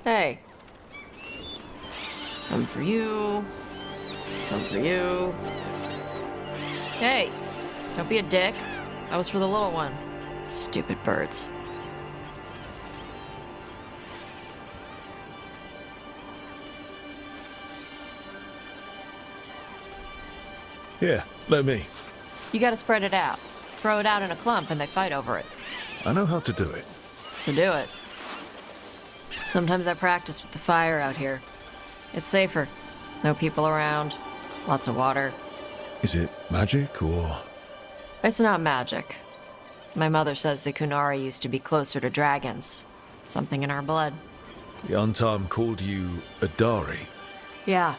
Hey. Some for you. Some for you. Hey, don't be a dick. That was for the little one. Stupid birds. Here, let me. You gotta spread it out. Throw it out in a clump and they fight over it. I know how to do it. So do it. Sometimes I practice with the fire out here. It's safer. No people around. Lots of water. Is it magic or...? It's not magic. My mother says the Kunari used to be closer to dragons. Something in our blood. The Untarm called you a Dari. Yeah.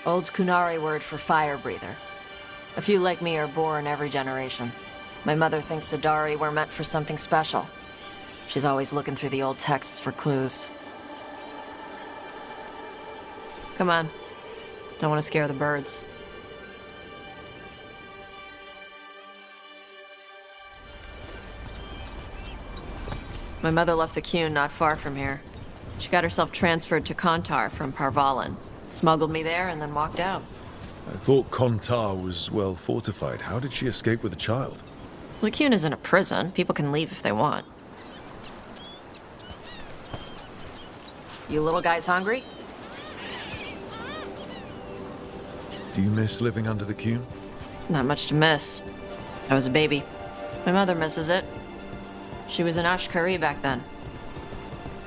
Old Kunari word for fire breather. A few like me are born every generation. My mother thinks Adari were meant for something special. She's always looking through the old texts for clues. Come on. Don't want to scare the birds. My mother left the Qun not far from here. She got herself transferred to Kontar from Parvalan. Smuggled me there and then walked out. I thought Kontar was well fortified. How did she escape with a child? The Qun isn't a prison. People can leave if they want. You little guys hungry? Do you miss living under the Qun? Not much to miss. I was a baby. My mother misses it. She was an Ashkari back then.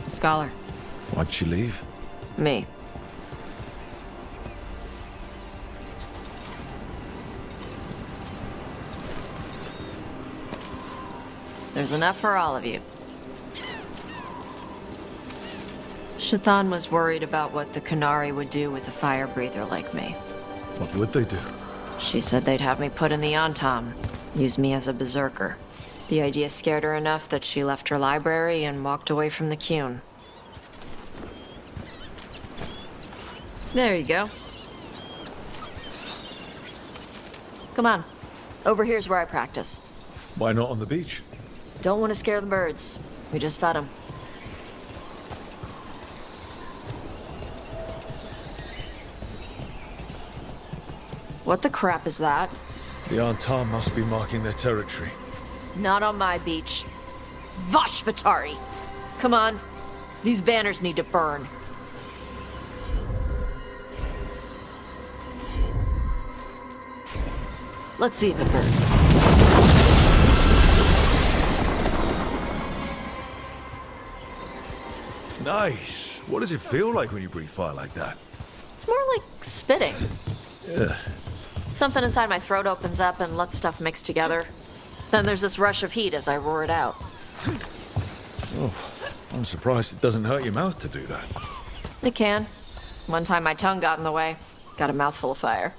A scholar. Why'd she leave? Me. There's enough for all of you. Shathan was worried about what the Kunari would do with a fire breather like me. What would they do? She said they'd have me put in the Antam, use me as a berserker. The idea scared her enough that she left her library and walked away from the Qun. There you go. Come on. Over here's where I practice. Why not on the beach? Don't want to scare the birds. We just fed them. What the crap is that? The Antar must be marking their territory. Not on my beach. Vosh Vatari! Come on. These banners need to burn. Let's see if it burns. Nice. What does it feel like when you breathe fire like that? It's more like spitting. Yeah. Something inside my throat opens up and lets stuff mix together. Then there's this rush of heat as I roar it out. Oh, I'm surprised it doesn't hurt your mouth to do that. It can. One time my tongue got in the way. Got a mouthful of fire.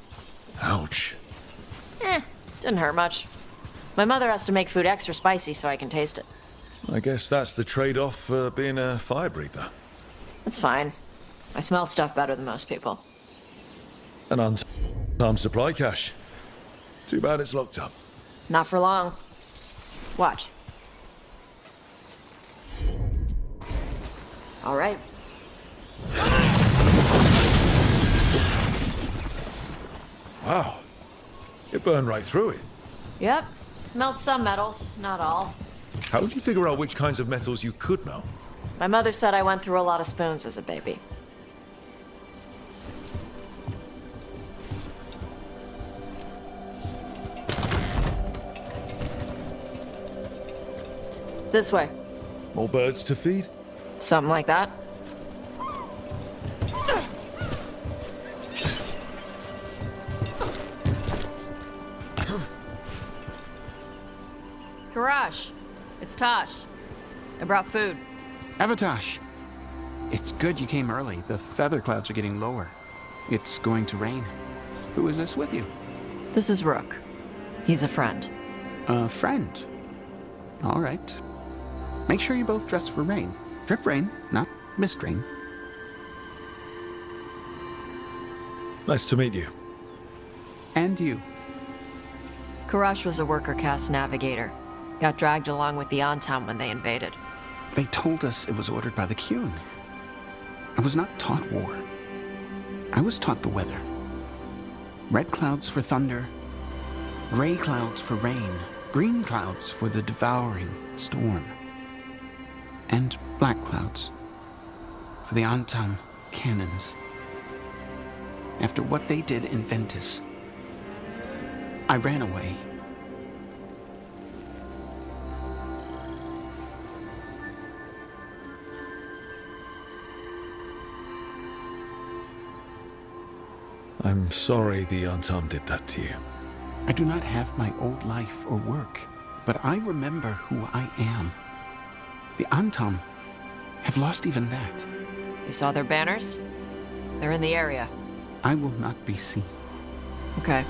Ouch. Didn't hurt much. My mother has to make food extra spicy so I can taste it. I guess that's the trade-off for being a fire breather. It's fine. I smell stuff better than most people. An untarmed supply cache. Too bad it's locked up. Not for long. Watch. All right. Wow. It burned right through it. Yep. Melt some metals, not all. How did you figure out which kinds of metals you could melt? My mother said I went through a lot of spoons as a baby. This way. More birds to feed? Something like that. Karash, it's Tosh. I brought food. Avatosh, it's good you came early. The feather clouds are getting lower. It's going to rain. Who is this with you? This is Rook. He's a friend. A friend. All right. Make sure you both dress for rain. Drip rain, not mist rain. Nice to meet you. And you. Karash was a worker caste navigator. Got dragged along with the Antam when they invaded. They told us it was ordered by the Qun. I was not taught war. I was taught the weather. Red clouds for thunder, gray clouds for rain, green clouds for the devouring storm, and black clouds for the Antam cannons. After what they did in Ventus, I ran away. I'm sorry the Antam did that to you. I do not have my old life or work, but I remember who I am. The Antam have lost even that. You saw their banners? They're in the area. I will not be seen. Okay.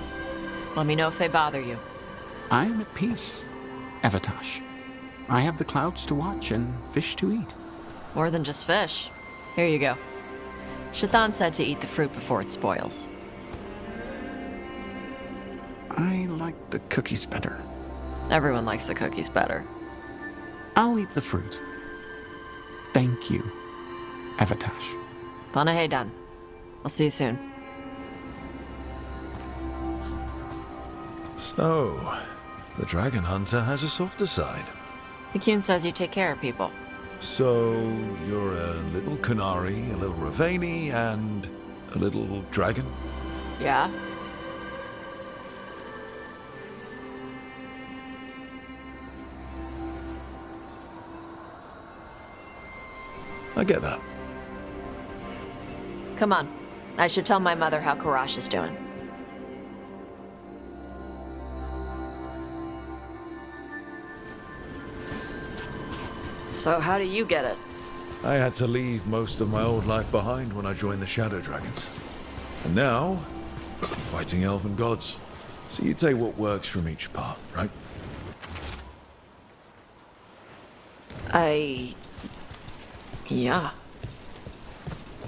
Let me know if they bother you. I am at peace, Evatash. I have the clouds to watch and fish to eat. More than just fish. Here you go. Shathan said to eat the fruit before it spoils. I like the cookies better. Everyone likes the cookies better. I'll eat the fruit. Thank you, Evatash. Panahedan. I'll see you soon. So, the dragon hunter has a softer side. The Kyun says you take care of people. So, you're a little Kunari, a little Ravani, and a little dragon? Yeah? I get that. Come on. I should tell my mother how Karash is doing. So how do you get it? I had to leave most of my old life behind when I joined the Shadow Dragons. And now, I'm fighting elven gods. So you take what works from each part, right? Yeah.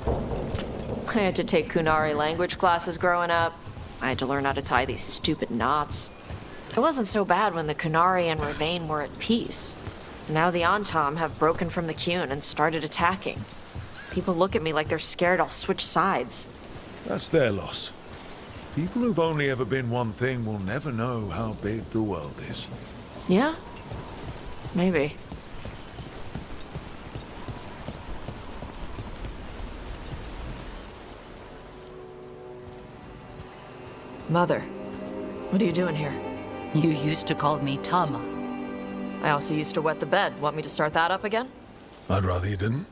I had to take Kunari language classes growing up. I had to learn how to tie these stupid knots. It wasn't so bad when the Kunari and Ravane were at peace. Now the Antam have broken from the Kyun and started attacking. People look at me like they're scared I'll switch sides. That's their loss. People who've only ever been one thing will never know how big the world is. Yeah? Maybe. Mother, what are you doing here? You used to call me Tama. I also used to wet the bed. Want me to start that up again? I'd rather you didn't.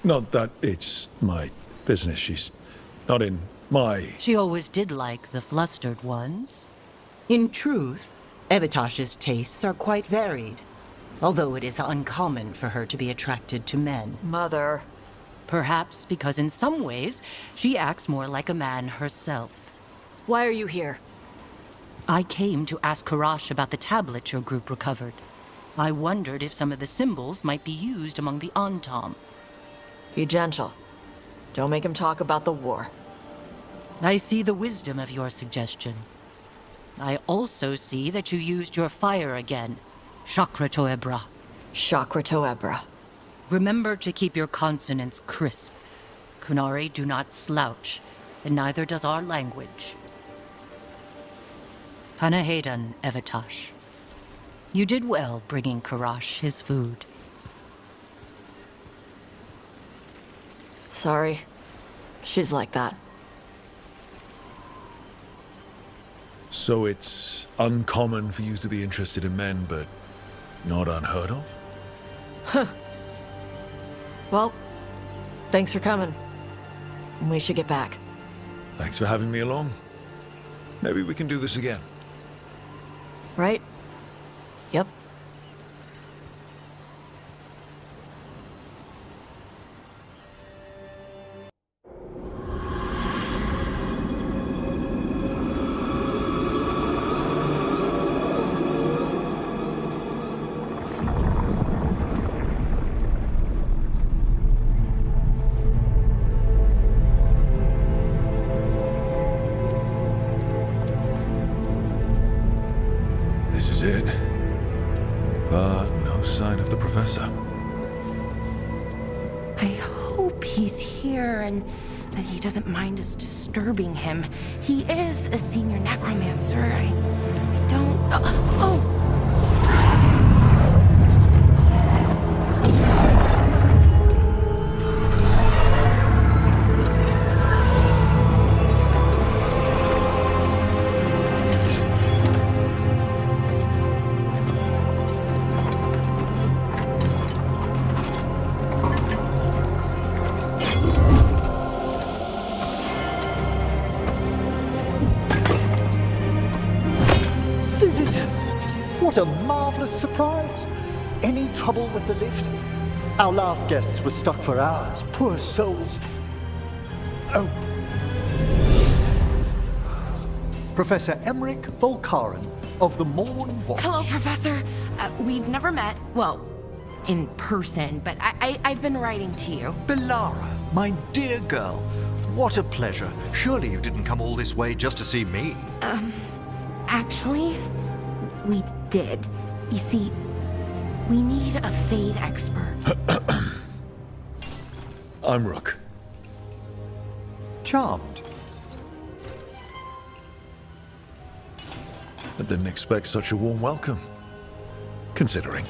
Not that it's my business. She's not in my... She always did like the flustered ones. In truth, Evitash's tastes are quite varied, although it is uncommon for her to be attracted to men. Mother. Perhaps because in some ways, she acts more like a man herself. Why are you here? I came to ask Karash about the tablet your group recovered. I wondered if some of the symbols might be used among the Antam. Be gentle. Don't make him talk about the war. I see the wisdom of your suggestion. I also see that you used your fire again, Chakra Toebra. Chakra Toebra. Remember to keep your consonants crisp. Kunari do not slouch, and neither does our language. Panahedan, Evitash. You did well bringing Karash his food. Sorry. She's like that. So it's uncommon for you to be interested in men, but not unheard of? Well, thanks for coming. We should get back. Thanks for having me along. Maybe we can do this again. Right? Yep. This is it. Professor? I hope he's here and that he doesn't mind us disturbing him. He is a senior necromancer. I don't... Oh! What a marvelous surprise! Any trouble with the lift? Our last guests were stuck for hours. Poor souls. Oh. Professor Emmerich Volkaren of the Morn Watch. Hello, Professor. We've never met, well, in person, but I've been writing to you. Belara, my dear girl. What a pleasure. Surely you didn't come all this way just to see me. Actually, we did. You see, we need a Fade expert. I'm Rook. Charmed. I didn't expect such a warm welcome. Considering.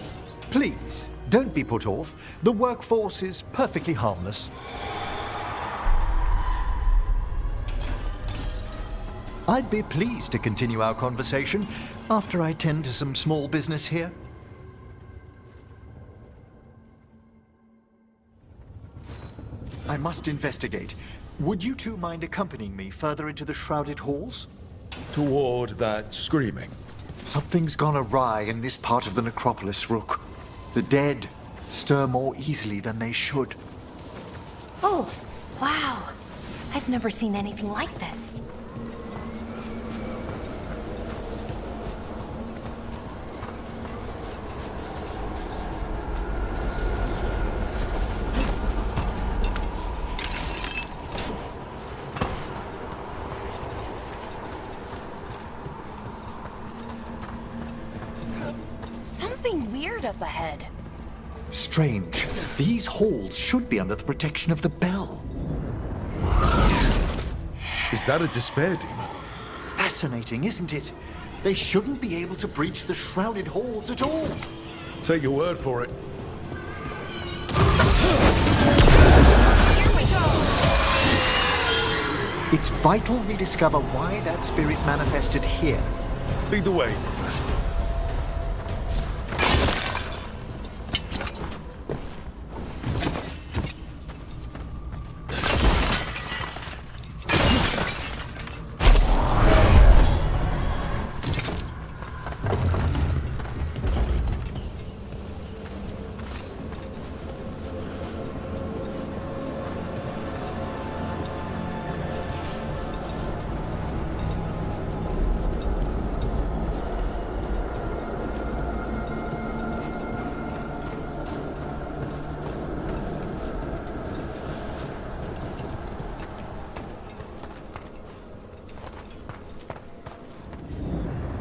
Please, don't be put off. The workforce is perfectly harmless. I'd be pleased to continue our conversation after I tend to some small business here. I must investigate. Would you two mind accompanying me further into the shrouded halls? Toward that screaming. Something's gone awry in this part of the necropolis, Rook. The dead stir more easily than they should. Oh, wow. I've never seen anything like this. Something weird up ahead. Strange. These halls should be under the protection of the bell. Is that a despair demon? Fascinating, isn't it? They shouldn't be able to breach the shrouded halls at all. Take your word for it. Here we go! It's vital we discover why that spirit manifested here. Lead the way, Professor.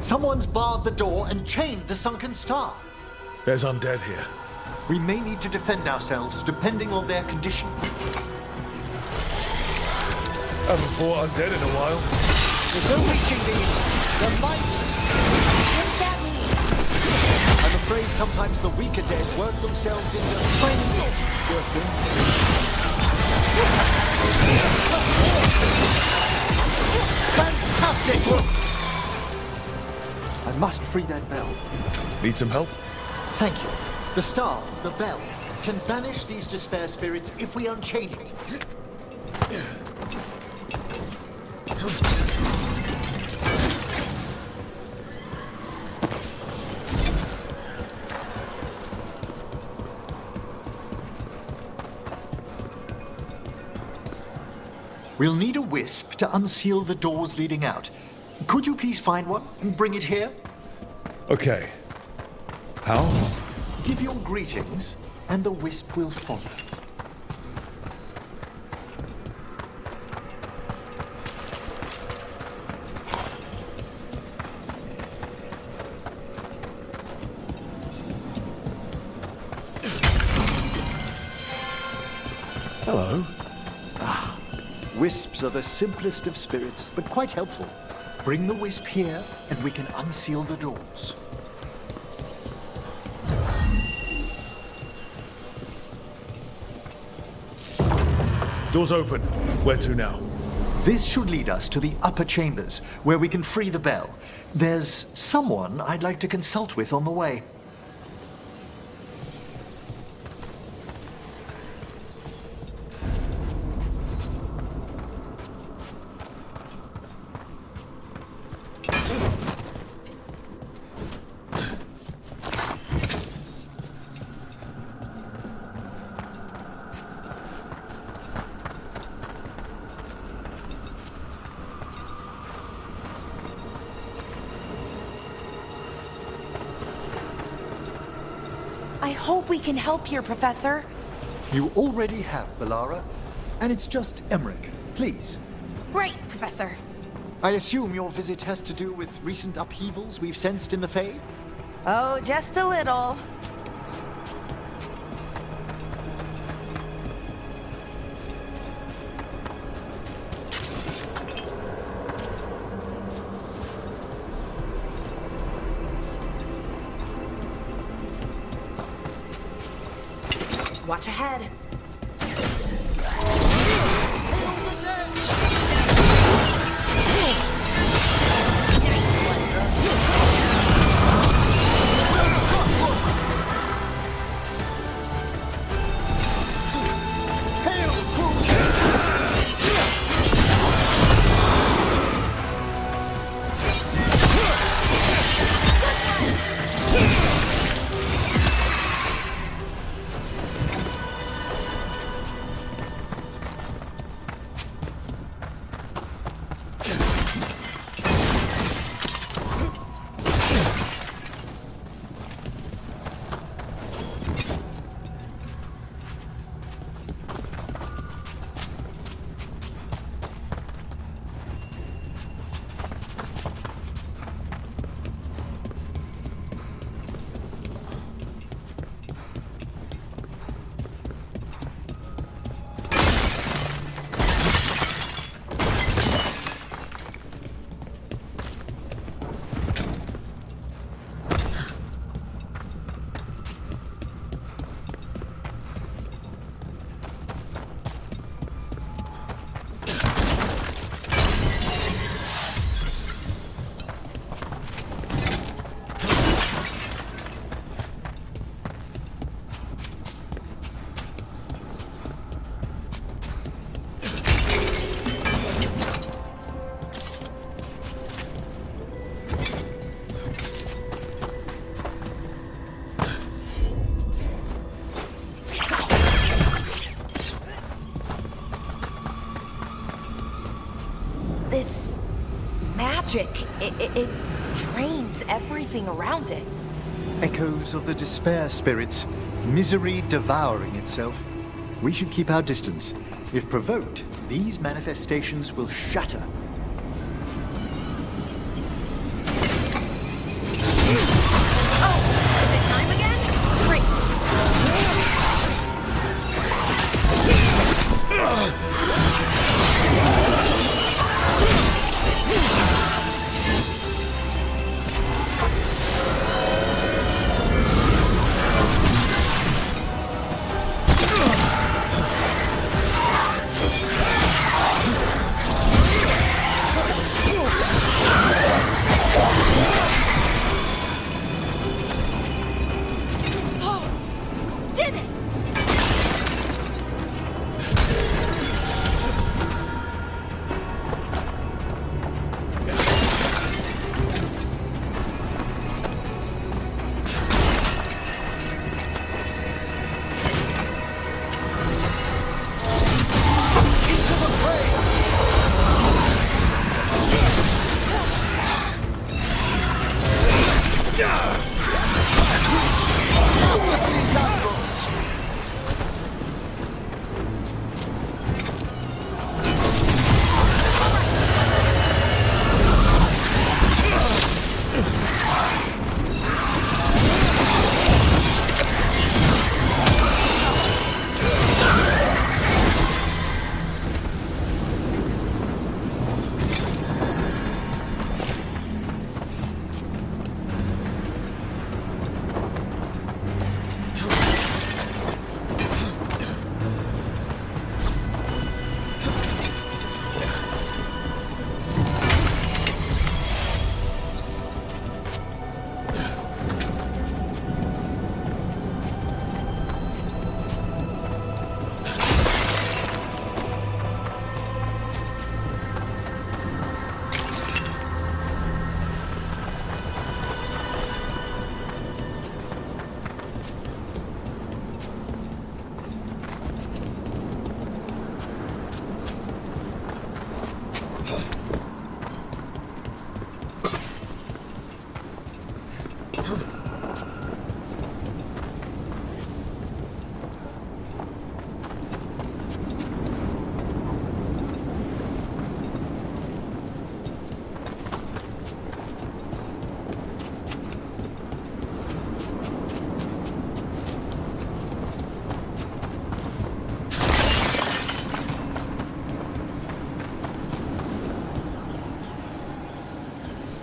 Someone's barred the door and chained the sunken star. There's undead here. We may need to defend ourselves depending on their condition. Haven't fought undead in a while. There's no reaching these. They're mindless. What does that mean? I'm afraid sometimes the weaker dead work themselves into frenzies. Fantastic! I must free that bell. Need some help? Thank you. The star, the bell, can banish these despair spirits if we unchain it. We'll need a wisp to unseal the doors leading out. Could you please find one and bring it here? Okay. How? Give your greetings, and the wisp will follow. Wisps are the simplest of spirits, but quite helpful. Bring the wisp here, and we can unseal the doors. Doors open. Where to now? This should lead us to the upper chambers, where we can free the bell. There's someone I'd like to consult with on the way. I hope we can help here, Professor. You already have, Bellara. And it's just Emmerich. Please. Right, Professor. I assume your visit has to do with recent upheavals we've sensed in the Fade? Oh, just a little. Watch ahead. This magic, it drains everything around it. Echoes of the despair spirits, misery devouring itself. We should keep our distance. If provoked, these manifestations will shatter. Oh, is it time again?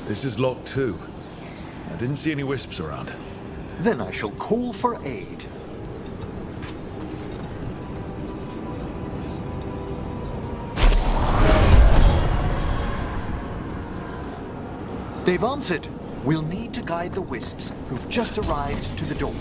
This is lock 2. I didn't see any wisps around. Then I shall call for aid. They've answered. We'll need to guide the wisps who've just arrived to the door.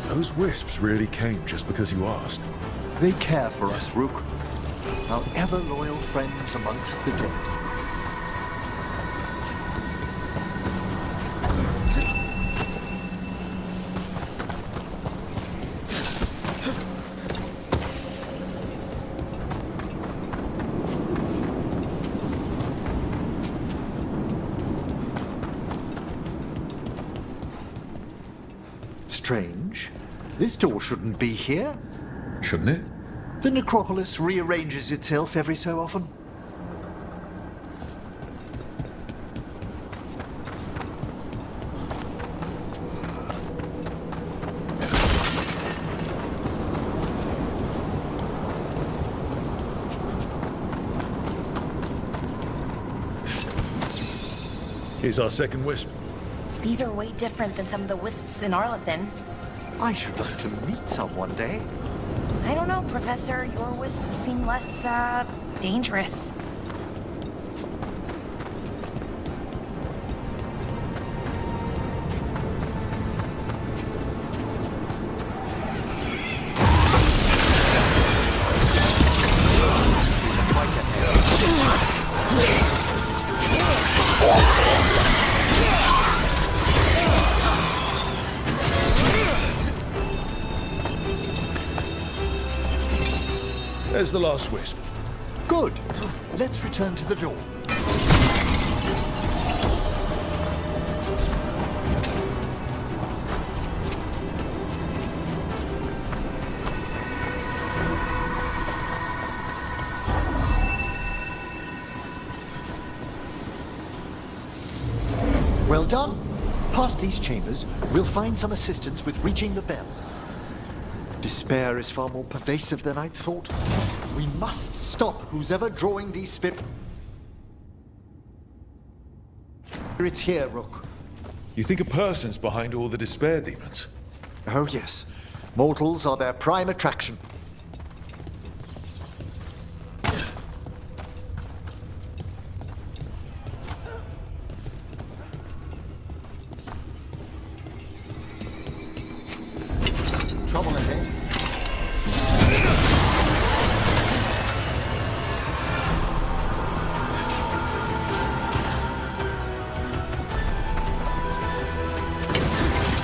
Those wisps really came just because you asked. They care for us, Rook. Our ever-loyal friends amongst the dead. Strange. This door shouldn't be here. Shouldn't it? The necropolis rearranges itself every so often. Here's our second wisp. These are way different than some of the wisps in Arlethin. I should like to meet some one day. I don't know, Professor. Your wisps seem less, dangerous. There's the last wisp. Good. Let's return to the door. Well done. Past these chambers, we'll find some assistance with reaching the bell. Despair is far more pervasive than I'd thought. We must stop who's ever drawing these spirits here, Rook. You think a person's behind all the despair demons? Oh, yes. Mortals are their prime attraction. Trouble ahead.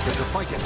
Get to fight it.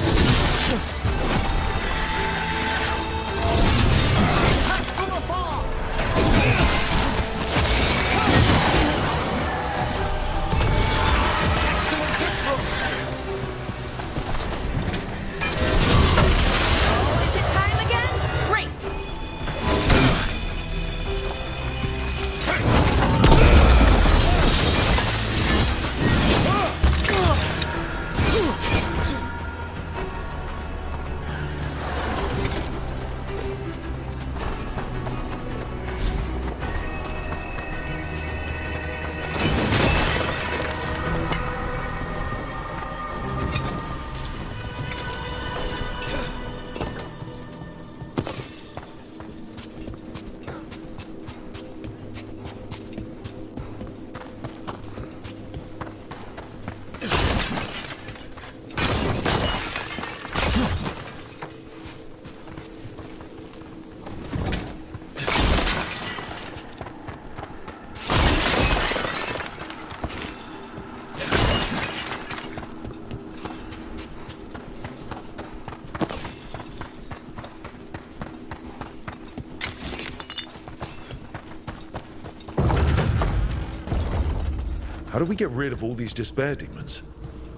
How do we get rid of all these despair demons?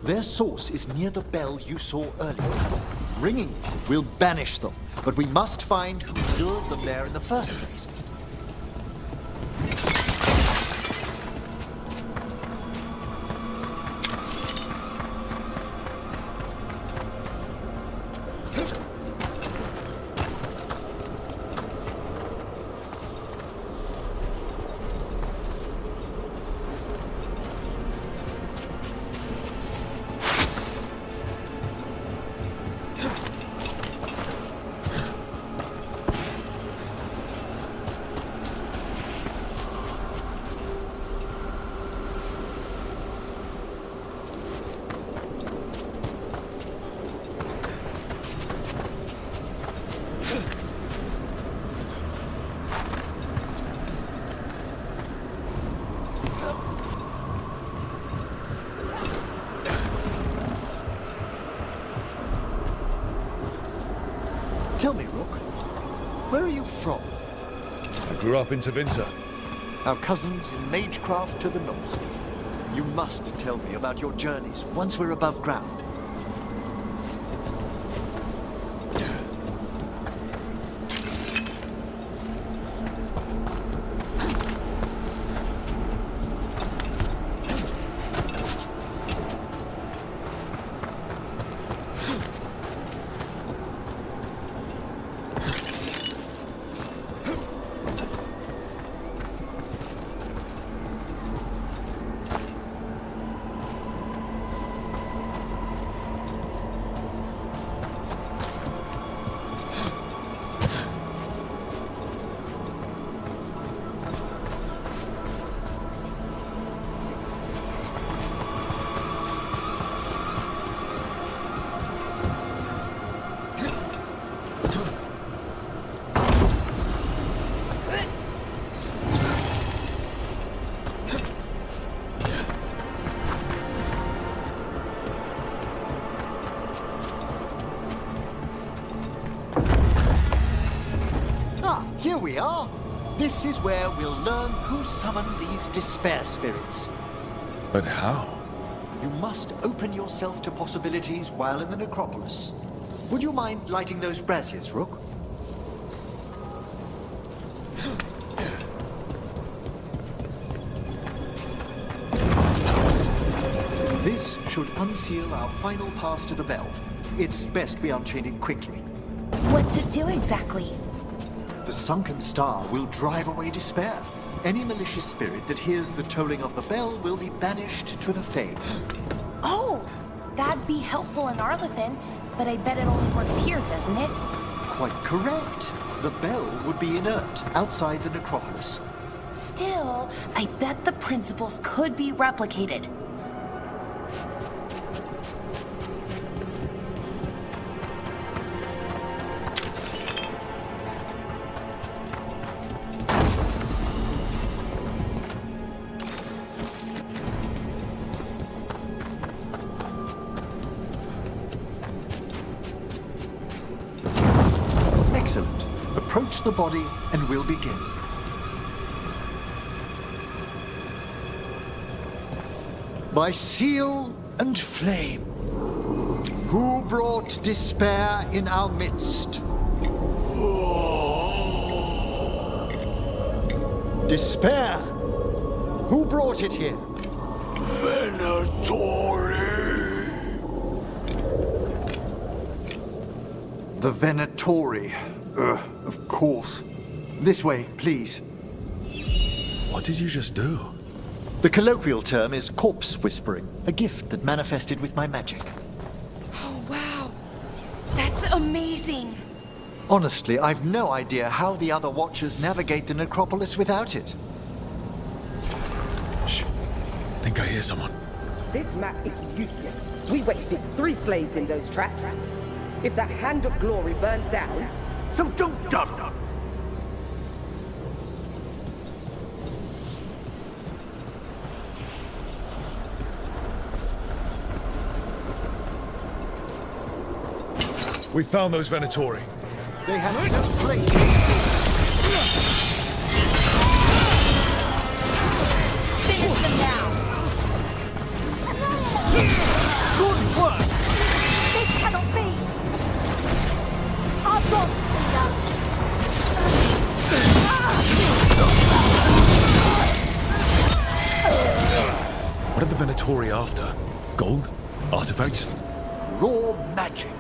Their source is near the bell you saw earlier. Ringing it will banish them, but we must find who lured them there in the first place. Tell me, Rook, where are you from? I grew up in Tevinter. Our cousins in Magecraft to the north. You must tell me about your journeys once we're above ground. Here we are. This is where we'll learn who summoned these despair spirits. But how? You must open yourself to possibilities while in the necropolis. Would you mind lighting those braziers, Rook? This should unseal our final path to the bell. It's best we unchain it quickly. What's it do exactly? The sunken star will drive away despair. Any malicious spirit that hears the tolling of the bell will be banished to the Fade. Oh, that'd be helpful in Arlethan, but I bet it only works here, doesn't it? Quite correct. The bell would be inert outside the necropolis. Still, I bet the principles could be replicated. Excellent. Approach the body and we'll begin. By seal and flame, who brought despair in our midst? Despair! Who brought it here? Venatori! The Venatori. Of course. This way, please. What did you just do? The colloquial term is corpse whispering, a gift that manifested with my magic. Oh, wow. That's amazing. Honestly, I've no idea how the other Watchers navigate the necropolis without it. Shh. Think I hear someone. This map is useless. We wasted 3 slaves in those traps. If the Hand of Glory burns down, so don't dump. We found those Venatori. They have no place. Finish them now. Good work! This cannot be! Our gods lead us! What are the Venatori after? Gold? Artifacts? Raw magic.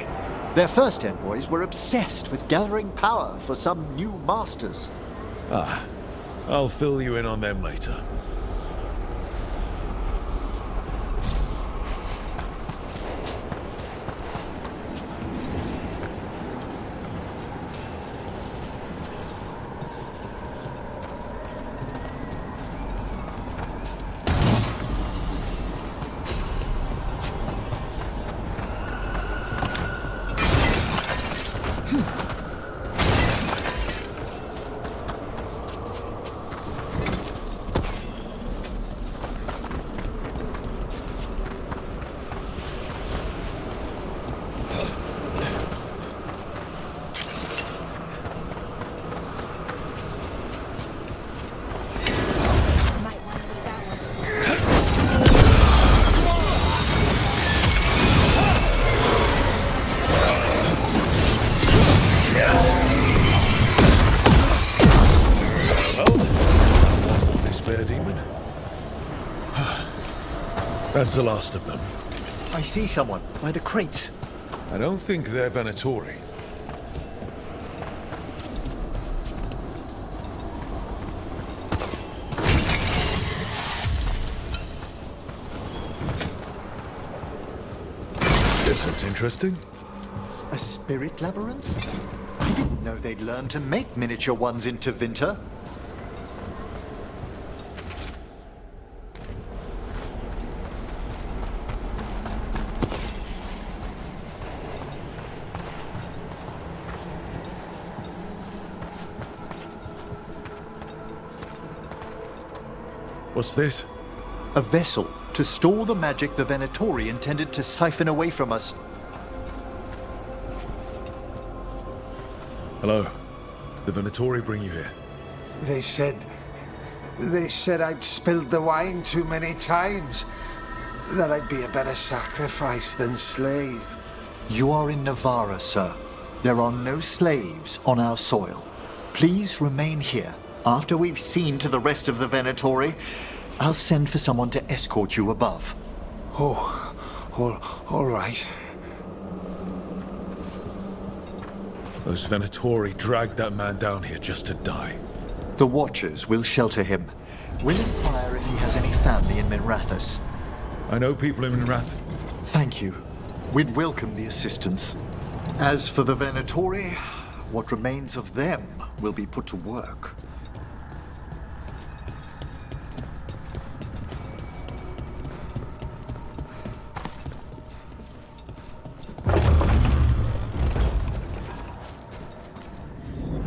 Their first envoys were obsessed with gathering power for some new masters. I'll fill you in on them later. That's the last of them. I see someone by the crates. I don't think they're Venatori. This looks interesting. A spirit labyrinth? I didn't know they'd learned to make miniature ones in Tevinter. What's this? A vessel to store the magic the Venatori intended to siphon away from us. Hello. The Venatori bring you here. They said I'd spilled the wine too many times. That I'd be a better sacrifice than slave. You are in Navarra, sir. There are no slaves on our soil. Please remain here. After we've seen to the rest of the Venatori, I'll send for someone to escort you above. All right. Those Venatori dragged that man down here just to die. The Watchers will shelter him. We'll inquire if he has any family in Minrathous. I know people in Minrath. Thank you. We'd welcome the assistance. As for the Venatori, what remains of them will be put to work.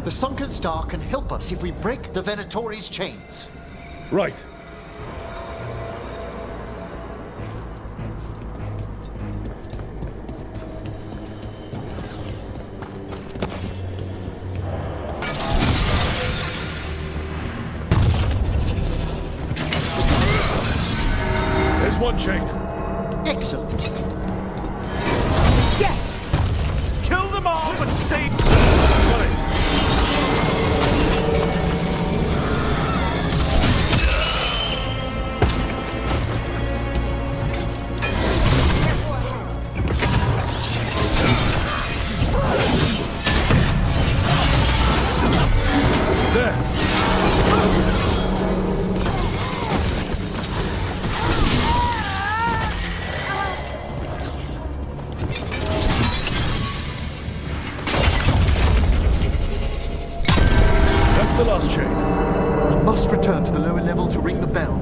The Sunken Star can help us if we break the Venatori's chains. Right. There's one chain. Excellent. Yes! Kill them all, but save... Got it. The last chain. We must return to the lower level to ring the bell.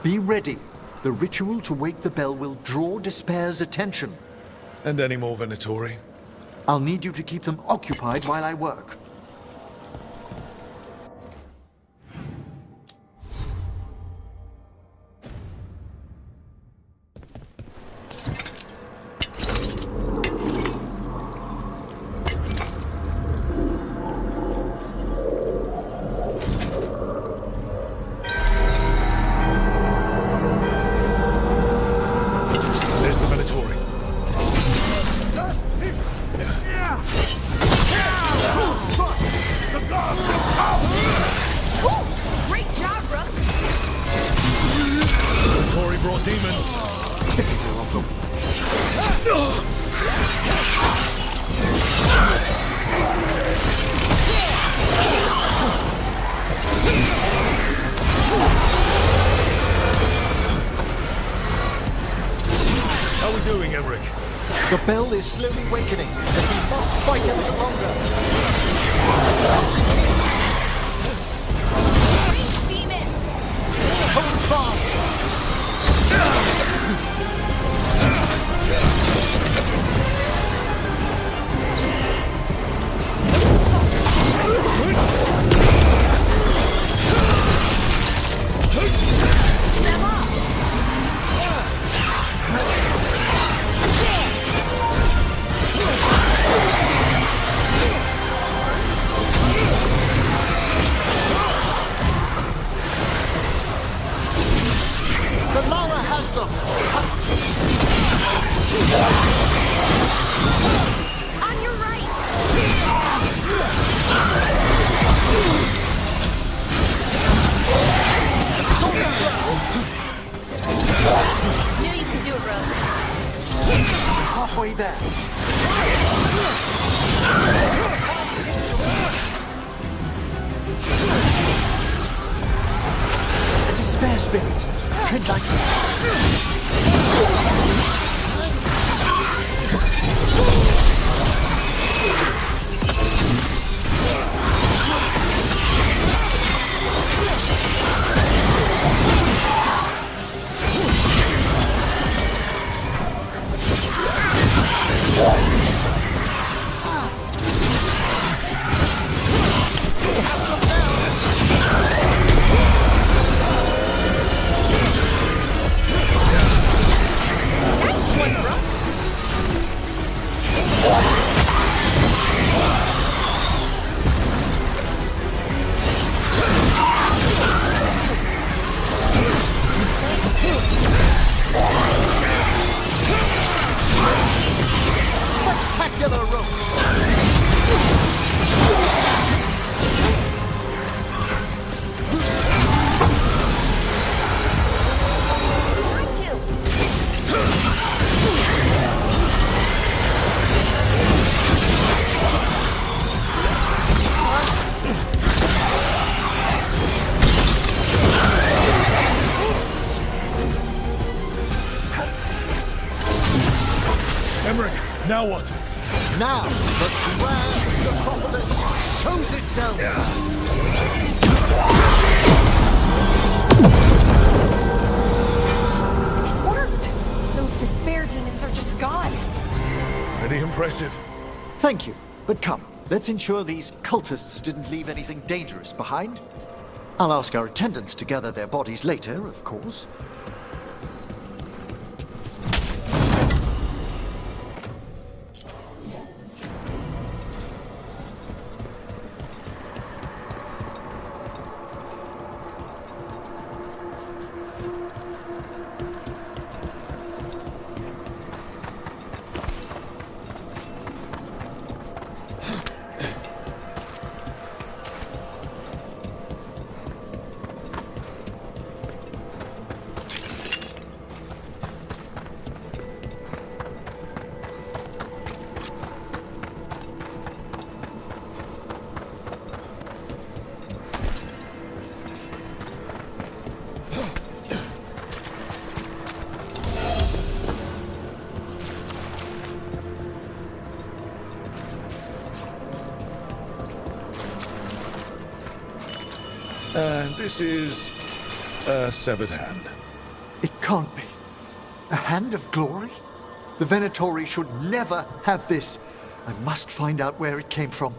Be ready. The ritual to wake the bell will draw Despair's attention. And any more Venatori? I'll need you to keep them occupied while I work. There's the Venatori. Great job, Rook! Venatori brought demons. How are we doing, Emmerich? The bell is slowly wakening, and we must fight a little longer. Beam in! Hold fast! Them off! The Lala has them! On your right! Knew you could do it, Rook. Halfway there. A despair spirit. Tread lightly. Spectacular rope! Thank you! Emmerich, now what? Now, the grand necropolis shows itself! It worked! Those despair demons are just gone. Pretty impressive. Thank you, but come, let's ensure these cultists didn't leave anything dangerous behind. I'll ask our attendants to gather their bodies later, of course. And this is a severed hand. It can't be. A hand of glory? The Venatori should never have this. I must find out where it came from.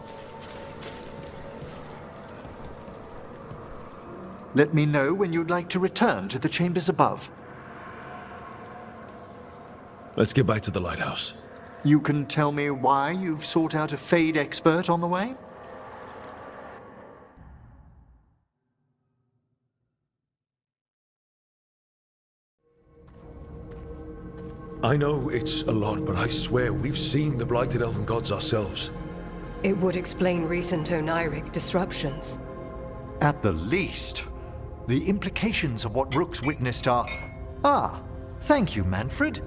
Let me know when you'd like to return to the chambers above. Let's get back to the lighthouse. You can tell me why you've sought out a Fade expert on the way? I know it's a lot, but I swear we've seen the blighted elven gods ourselves. It would explain recent Oniric disruptions. At the least. The implications of what Rook's witnessed are... Ah, thank you, Manfred.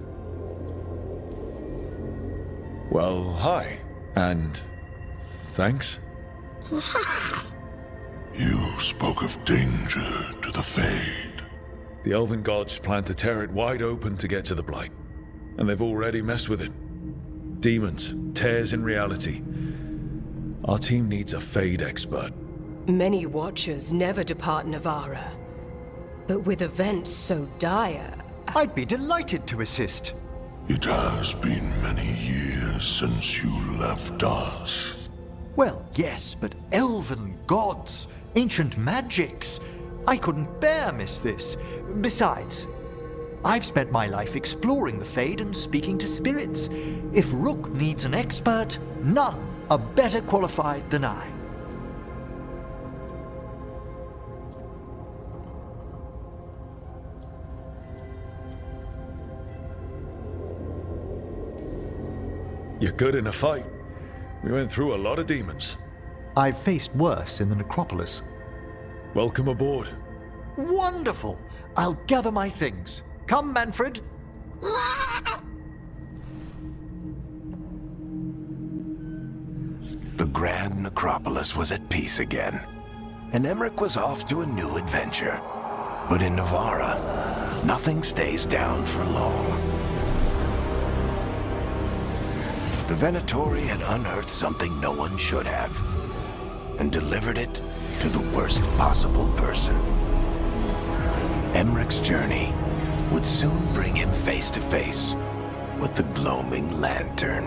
Well, hi. And... thanks? You spoke of danger to the Fade. The elven gods plan to tear it wide open to get to the blight. And they've already messed with it. Demons, tears in reality. Our team needs a Fade expert. Many Watchers never depart Navara. But with events so dire... I'd be delighted to assist. It has been many years since you left us. Well, yes, but elven gods, ancient magics. I couldn't bear miss this. Besides, I've spent my life exploring the Fade and speaking to spirits. If Rook needs an expert, none are better qualified than I. You're good in a fight. We went through a lot of demons. I've faced worse in the necropolis. Welcome aboard. Wonderful! I'll gather my things. Come, Manfred. The Grand Necropolis was at peace again, and Emmerich was off to a new adventure. But in Navara, nothing stays down for long. The Venatori had unearthed something no one should have, and delivered it to the worst possible person. Emmerich's journey would soon bring him face to face with the gloaming lantern.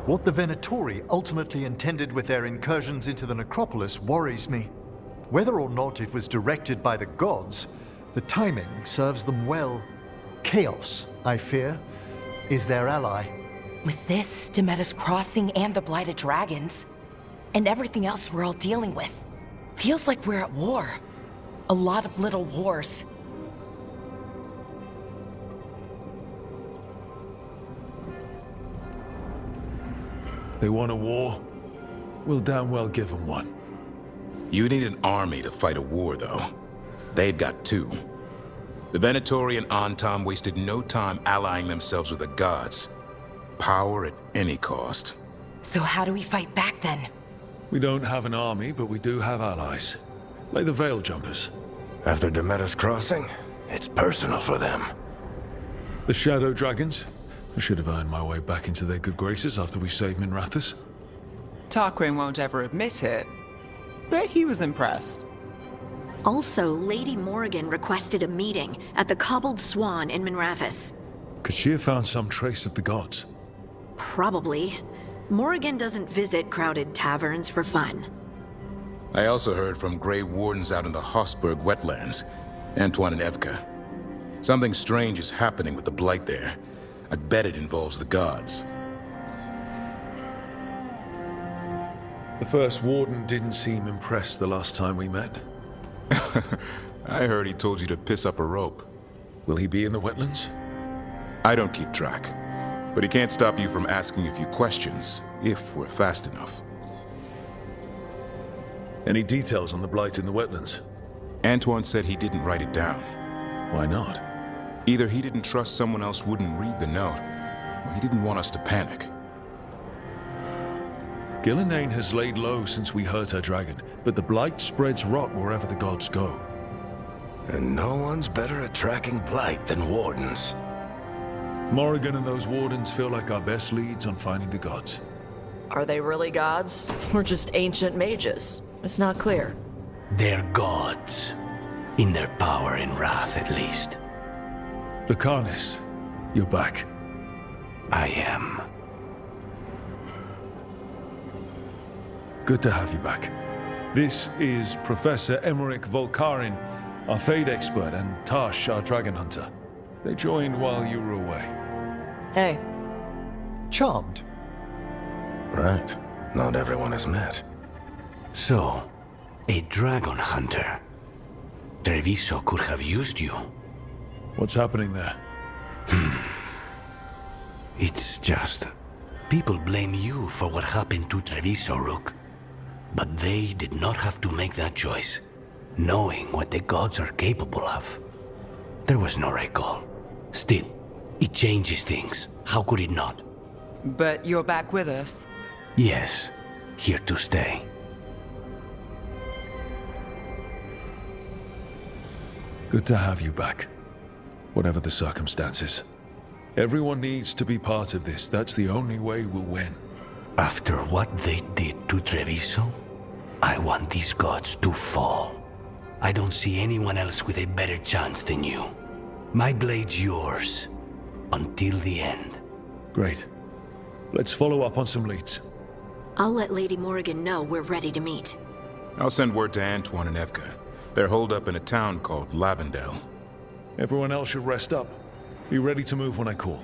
What the Venatori ultimately intended with their incursions into the necropolis worries me. Whether or not it was directed by the gods, the timing serves them well. Chaos, I fear, is their ally. With this, Demeter's Crossing and the Blighted Dragons, and everything else we're all dealing with, feels like we're at war. A lot of little wars. They want a war? We'll damn well give them one. You need an army to fight a war, though. They've got two. The Venatori and Antam wasted no time allying themselves with the gods. Power at any cost. So how do we fight back, then? We don't have an army, but we do have allies. Like the Veil Jumpers. After Demeter's Crossing, it's personal for them. The Shadow Dragons? I should have earned my way back into their good graces after we saved Minrathous. Tarquin won't ever admit it, but he was impressed. Also, Lady Morrigan requested a meeting at the Cobbled Swan in Minrathous. Could she have found some trace of the gods? Probably. Morrigan doesn't visit crowded taverns for fun. I also heard from Grey Wardens out in the Hossberg wetlands, Antoine and Evka. Something strange is happening with the Blight there. I bet it involves the gods. The first warden didn't seem impressed the last time we met. I heard he told you to piss up a rope. Will he be in the wetlands? I don't keep track, but he can't stop you from asking a few questions, if we're fast enough. Any details on the blight in the wetlands? Antoine said he didn't write it down. Why not? Either he didn't trust someone else wouldn't read the note, or he didn't want us to panic. Gillenane has laid low since we hurt her dragon, but the blight spreads rot wherever the gods go. And no one's better at tracking blight than wardens. Morrigan and those wardens feel like our best leads on finding the gods. Are they really gods? Or just ancient mages? It's not clear. They're gods. In their power and wrath, at least. Lucanus, you're back. I am. Good to have you back. This is Professor Emmerich Volkarin, our Fade expert, and Tash, our dragon hunter. They joined while you were away. Hey. Charmed. Right. Not everyone has met. So, a dragon hunter. Treviso could have used you. What's happening there? It's just... people blame you for what happened to Treviso, Rook. But they did not have to make that choice, knowing what the gods are capable of. There was no recall. Still, it changes things. How could it not? But you're back with us? Yes, here to stay. Good to have you back. Whatever the circumstances. Everyone needs to be part of this. That's the only way we'll win. After what they did to Treviso, I want these gods to fall. I don't see anyone else with a better chance than you. My blade's yours. Until the end. Great. Let's follow up on some leads. I'll let Lady Morrigan know we're ready to meet. I'll send word to Antoine and Evka. They're holed up in a town called Lavendale. Everyone else should rest up. Be ready to move when I call.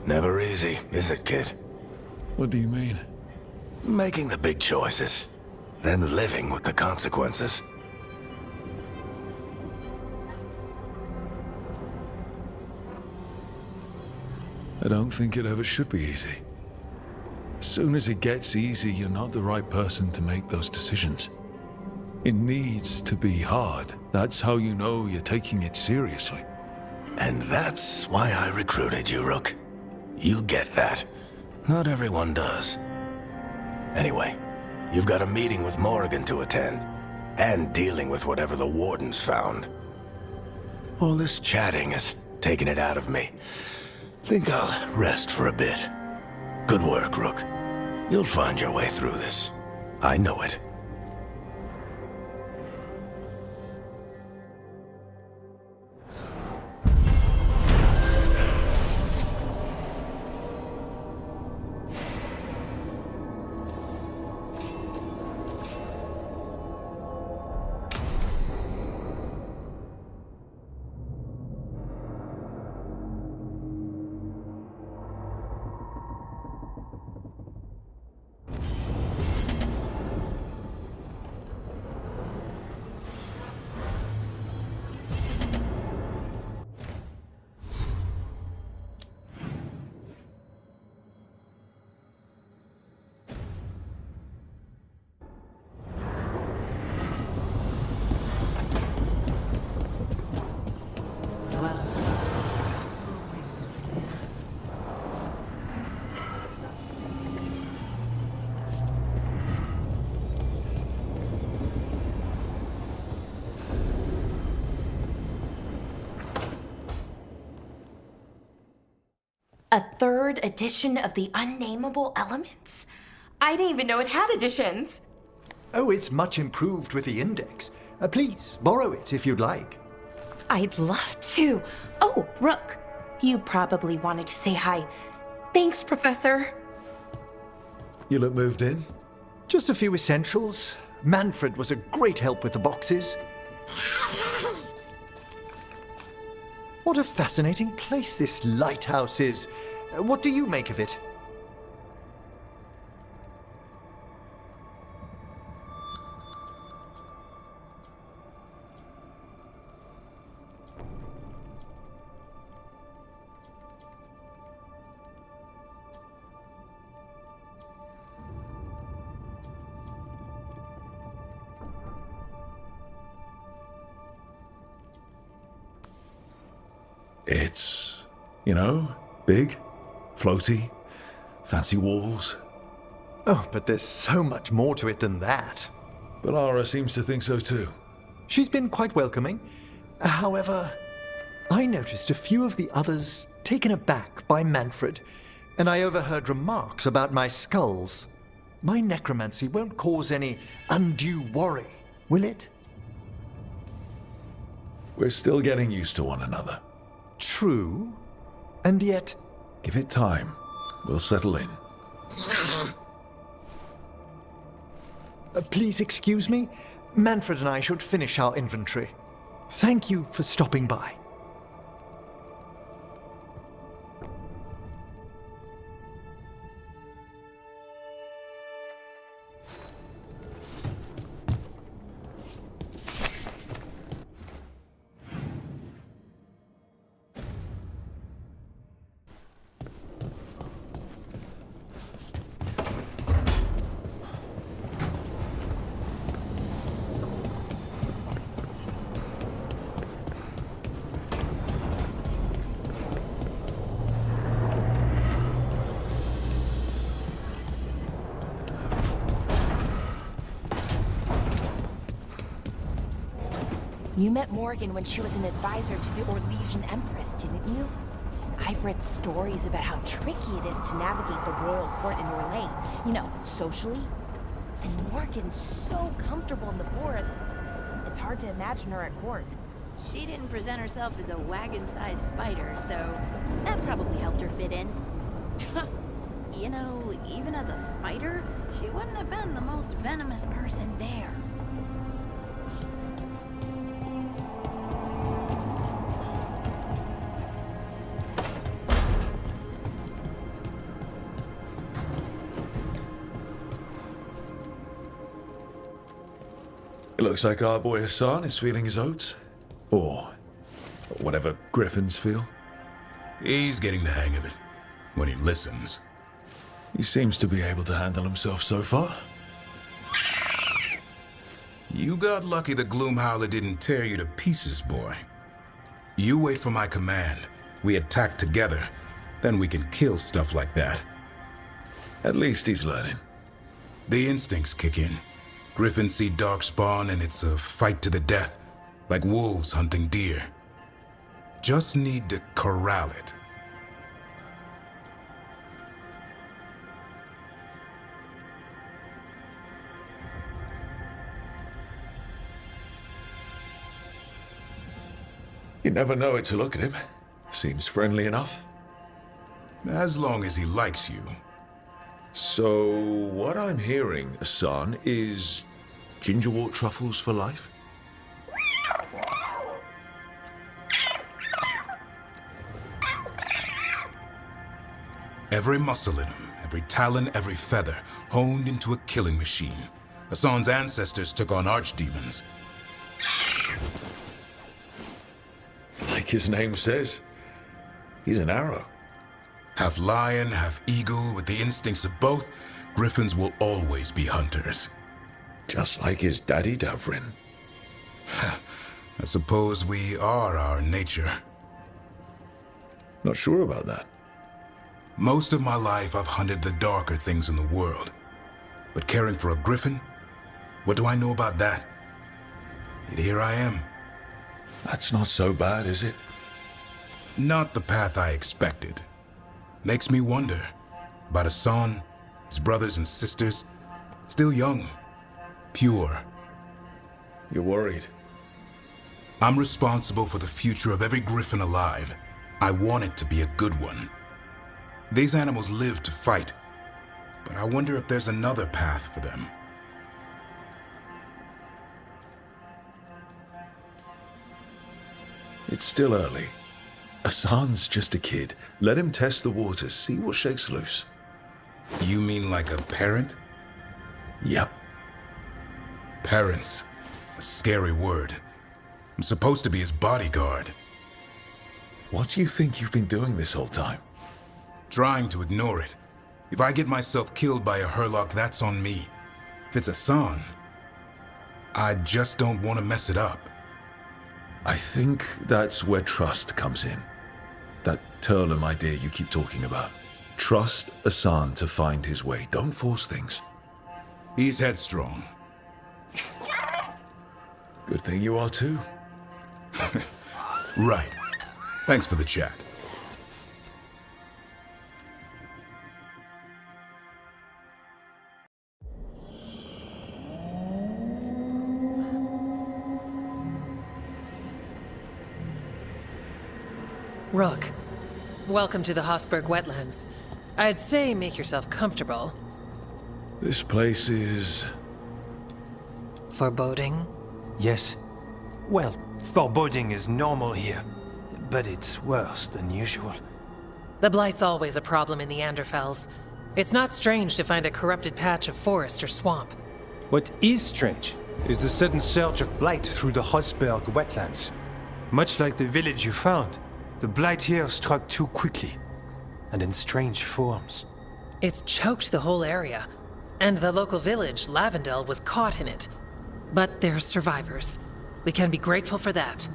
Never easy, is it, kid? What do you mean? Making the big choices, then living with the consequences. I don't think it ever should be easy. As soon as it gets easy, you're not the right person to make those decisions. It needs to be hard. That's how you know you're taking it seriously. And that's why I recruited you, Rook. You get that. Not everyone does. Anyway, you've got a meeting with Morrigan to attend, and dealing with whatever the Wardens found. All this chatting has taken it out of me. Think I'll rest for a bit. Good work, Rook. You'll find your way through this. I know it. A third edition of the Unnameable Elements? I didn't even know it had editions. Oh, it's much improved with the index. Please, borrow it if you'd like. I'd love to. Oh, Rook, you probably wanted to say hi. Thanks, Professor. You look moved in? Just a few essentials. Manfred was a great help with the boxes. What a fascinating place this lighthouse is. What do you make of it? It's, you know, big, floaty, fancy walls. Oh, but there's so much more to it than that. Balara seems to think so too. She's been quite welcoming. However, I noticed a few of the others taken aback by Manfred, and I overheard remarks about my skulls. My necromancy won't cause any undue worry, will it? We're still getting used to one another. True. And yet... Give it time. We'll settle in. Please excuse me. Manfred and I should finish our inventory. Thank you for stopping by. You met Morgan when she was an advisor to the Orlesian Empress, didn't you? I've read stories about how tricky it is to navigate the royal court in Orlais, you know, socially. And Morgan's so comfortable in the forests, it's hard to imagine her at court. She didn't present herself as a wagon-sized spider, so that probably helped her fit in. You know, even as a spider, she wouldn't have been the most venomous person there. It looks like our boy Hassan is feeling his oats. Or whatever griffins feel. He's getting the hang of it. When he listens. He seems to be able to handle himself so far. You got lucky the Gloomhowler didn't tear you to pieces, boy. You wait for my command. We attack together. Then we can kill stuff like that. At least he's learning. The instincts kick in. Griffins see darkspawn and it's a fight to the death. Like wolves hunting deer. Just need to corral it. You never know it to look at him. Seems friendly enough. As long as he likes you. So, what I'm hearing, Hassan, is gingerwort truffles for life? Every muscle in him, every talon, every feather, honed into a killing machine. Hassan's ancestors took on archdemons. Like his name says, he's an arrow. Half lion, half eagle, with the instincts of both, griffins will always be hunters. Just like his daddy, Davrin. I suppose we are our nature. Not sure about that. Most of my life I've hunted the darker things in the world. But caring for a griffin? What do I know about that? Yet here I am. That's not so bad, is it? Not the path I expected. Makes me wonder about Hassan, his brothers and sisters, still young, pure. You're worried? I'm responsible for the future of every griffin alive. I want it to be a good one. These animals live to fight, but I wonder if there's another path for them. It's still early. Hassan's just a kid. Let him test the waters, see what shakes loose. You mean like a parent? Yep. Parents. A scary word. I'm supposed to be his bodyguard. What do you think you've been doing this whole time? Trying to ignore it. If I get myself killed by a Herlock, that's on me. If it's Hassan, I just don't want to mess it up. I think that's where trust comes in. That Turlum idea you keep talking about. Trust Asan to find his way. Don't force things. He's headstrong. Good thing you are too. Right. Thanks for the chat. Rook, welcome to the Hossberg wetlands. I'd say make yourself comfortable. This place is... foreboding? Yes. Well, foreboding is normal here, but it's worse than usual. The Blight's always a problem in the Anderfels. It's not strange to find a corrupted patch of forest or swamp. What is strange is the sudden surge of blight through the Hossberg wetlands. Much like the village you found, the blight here struck too quickly, and in strange forms. It's choked the whole area, and the local village, Lavendel, was caught in it. But they're survivors. We can be grateful for that.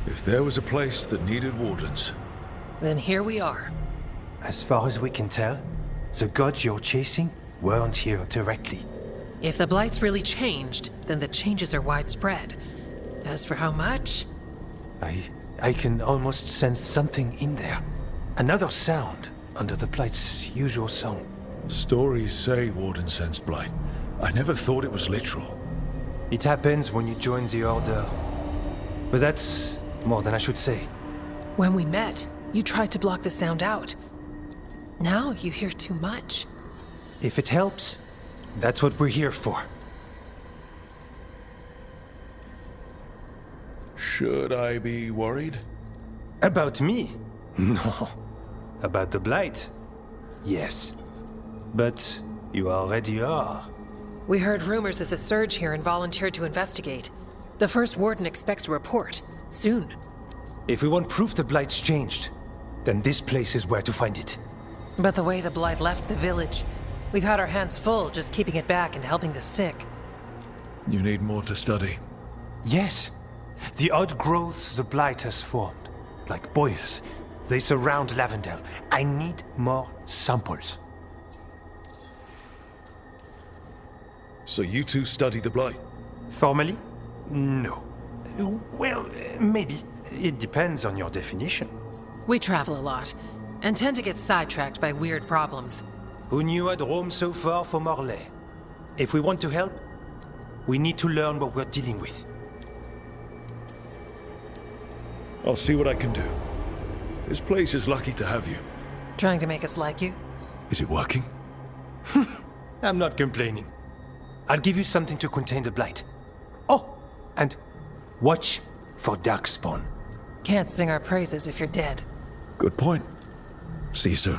If there was a place that needed wardens... Then here we are. As far as we can tell, the gods you're chasing weren't here directly. If the Blight's really changed, then the changes are widespread. As for how much... I can almost sense something in there. Another sound under the Blight's usual song. Stories say wardens sense blight. I never thought it was literal. It happens when you join the Order. But that's more than I should say. When we met, you tried to block the sound out. Now you hear too much. If it helps, that's what we're here for. Should I be worried? About me? No. About the Blight? Yes. But you already are. We heard rumors of the surge here and volunteered to investigate. The first warden expects a report. Soon. If we want proof the Blight's changed, then this place is where to find it. But the way the Blight left the village, we've had our hands full just keeping it back and helping the sick. You need more to study. Yes. The odd growths the Blight has formed, like boils, they surround Lavendel. I need more samples. So you two study the blight? Formally? No. Well, maybe. It depends on your definition. We travel a lot, and tend to get sidetracked by weird problems. Who knew I'd roam so far for Morlaix? If we want to help, we need to learn what we're dealing with. I'll see what I can do. This place is lucky to have you. Trying to make us like you? Is it working? I'm not complaining. I'll give you something to contain the blight. Oh, and watch for Darkspawn. Can't sing our praises if you're dead. Good point. See you soon.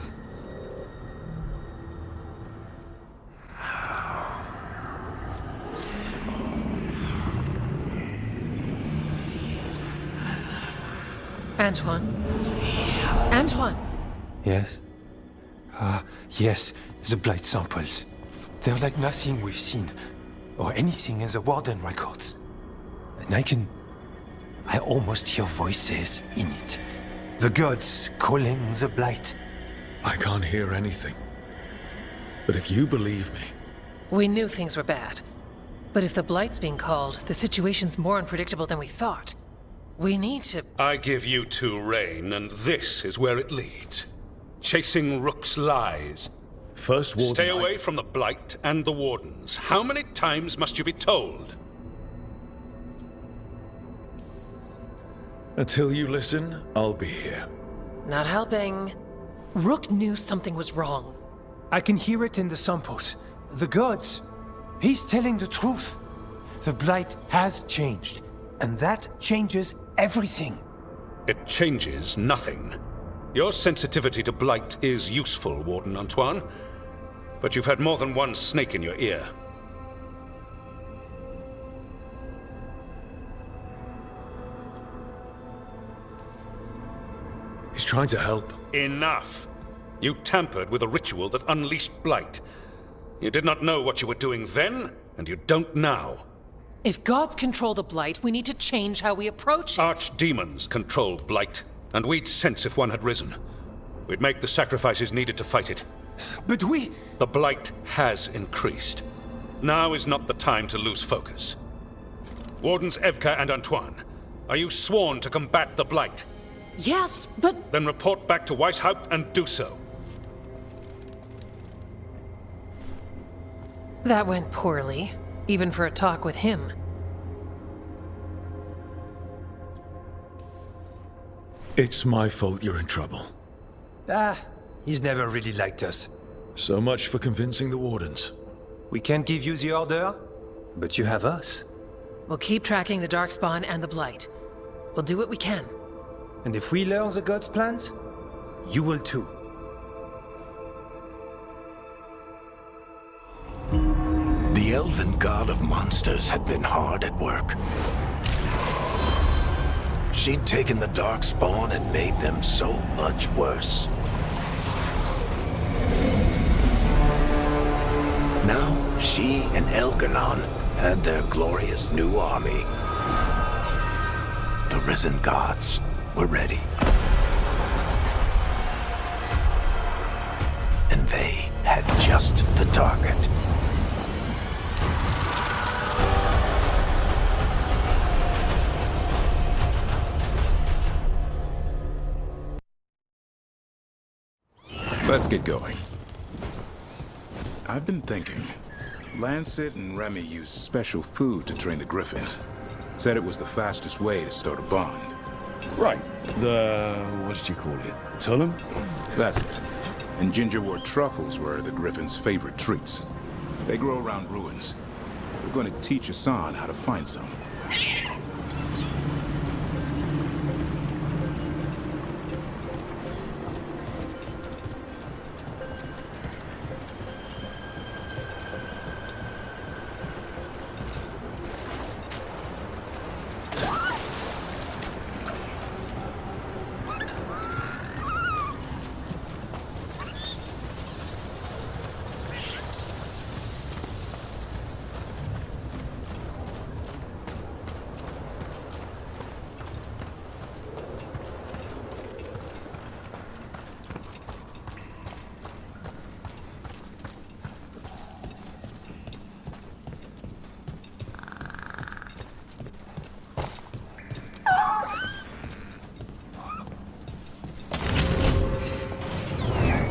Antoine? Antoine! Yes? Yes, the blight samples. They're like nothing we've seen, or anything in the Warden records. And I almost hear voices in it. The gods calling the blight. I can't hear anything. But if you believe me... We knew things were bad. But if the Blight's being called, the situation's more unpredictable than we thought. We need to... I give you two reign, and this is where it leads. Chasing Rook's lies. First Warden... Stay away from the Blight and the Wardens. How many times must you be told? Until you listen, I'll be here. Not helping. Rook knew something was wrong. I can hear it in the samples. The gods. He's telling the truth. The blight has changed, and that changes everything. It changes nothing. Your sensitivity to blight is useful, Warden Antoine. But you've had more than one snake in your ear. trying to help. Enough! You tampered with a ritual that unleashed Blight. You did not know what you were doing then, and you don't now. If gods control the Blight, we need to change how we approach it. Archdemons control Blight, and we'd sense if one had risen. We'd make the sacrifices needed to fight it. But we... The Blight has increased. Now is not the time to lose focus. Wardens Evka and Antoine, are you sworn to combat the Blight? Yes, but... Then report back to Weishaupt and do so. That went poorly, even for a talk with him. It's my fault you're in trouble. He's never really liked us. So much for convincing the Wardens. We can't give you the order, but you have us. We'll keep tracking the Darkspawn and the Blight. We'll do what we can. And if we learn the gods' plans, you will too. The elven god of monsters had been hard at work. She'd taken the Darkspawn and made them so much worse. Now, she and Elgar'nan had their glorious new army. The risen gods were ready. And they had just the target. Let's get going. I've been thinking. Lancet and Remy used special food to train the griffins. Said it was the fastest way to start a bond. Right. What do you call it? Tullum? That's it. And gingerwort truffles were the griffins' favorite treats. They grow around ruins. We're going to teach Hassan how to find some.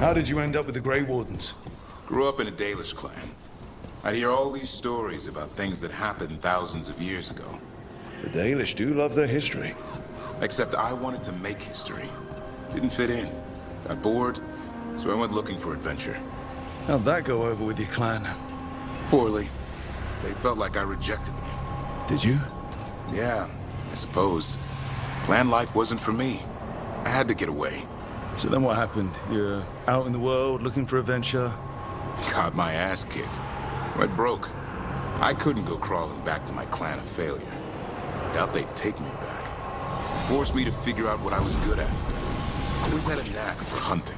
How did you end up with the Grey Wardens? Grew up in a Dalish clan. I'd hear all these stories about things that happened thousands of years ago. The Dalish do love their history. Except I wanted to make history. Didn't fit in. Got bored, so I went looking for adventure. How'd that go over with your clan? Poorly. They felt like I rejected them. Did you? Yeah, I suppose. Clan life wasn't for me. I had to get away. So then what happened? You're out in the world looking for adventure? Got my ass kicked. Went broke. I couldn't go crawling back to my clan of failure. Doubt they'd take me back. Forced me to figure out what I was good at. Always had a knack for hunting.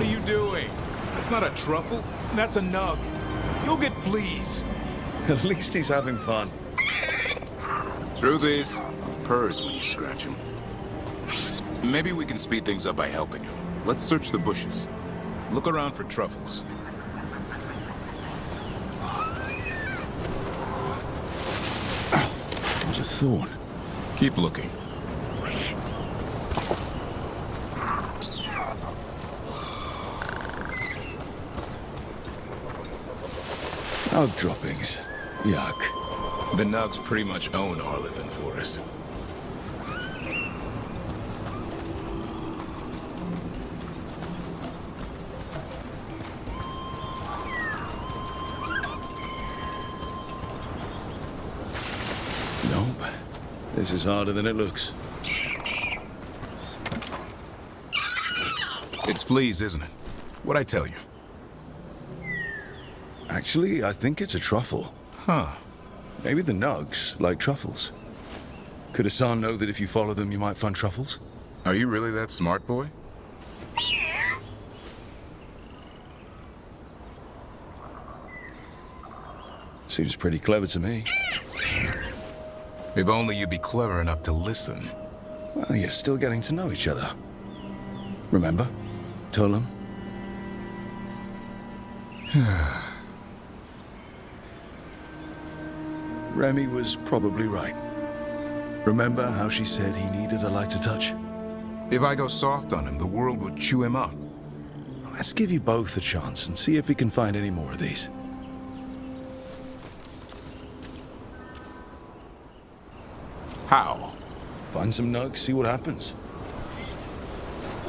What are you doing? That's not a truffle. That's a nug. You'll get fleas. At least he's having fun. Truth is, he purrs when you scratch him. Maybe we can speed things up by helping him. Let's search the bushes. Look around for truffles. There's a thorn. Keep looking. Nug droppings. Yuck. The nugs pretty much own Arlithan Forest. Nope. This is harder than it looks. It's fleas, isn't it? What'd I tell you? Actually, I think it's a truffle. Huh. Maybe the nugs like truffles. Could Hassan know that if you follow them, you might find truffles? Are you really that smart, boy? Seems pretty clever to me. If only you'd be clever enough to listen. Well, you're still getting to know each other. Remember? Tolan? Remy was probably right. Remember how she said he needed a lighter touch? If I go soft on him, the world would chew him up. Let's give you both a chance and see if we can find any more of these. How? Find some nugs, see what happens.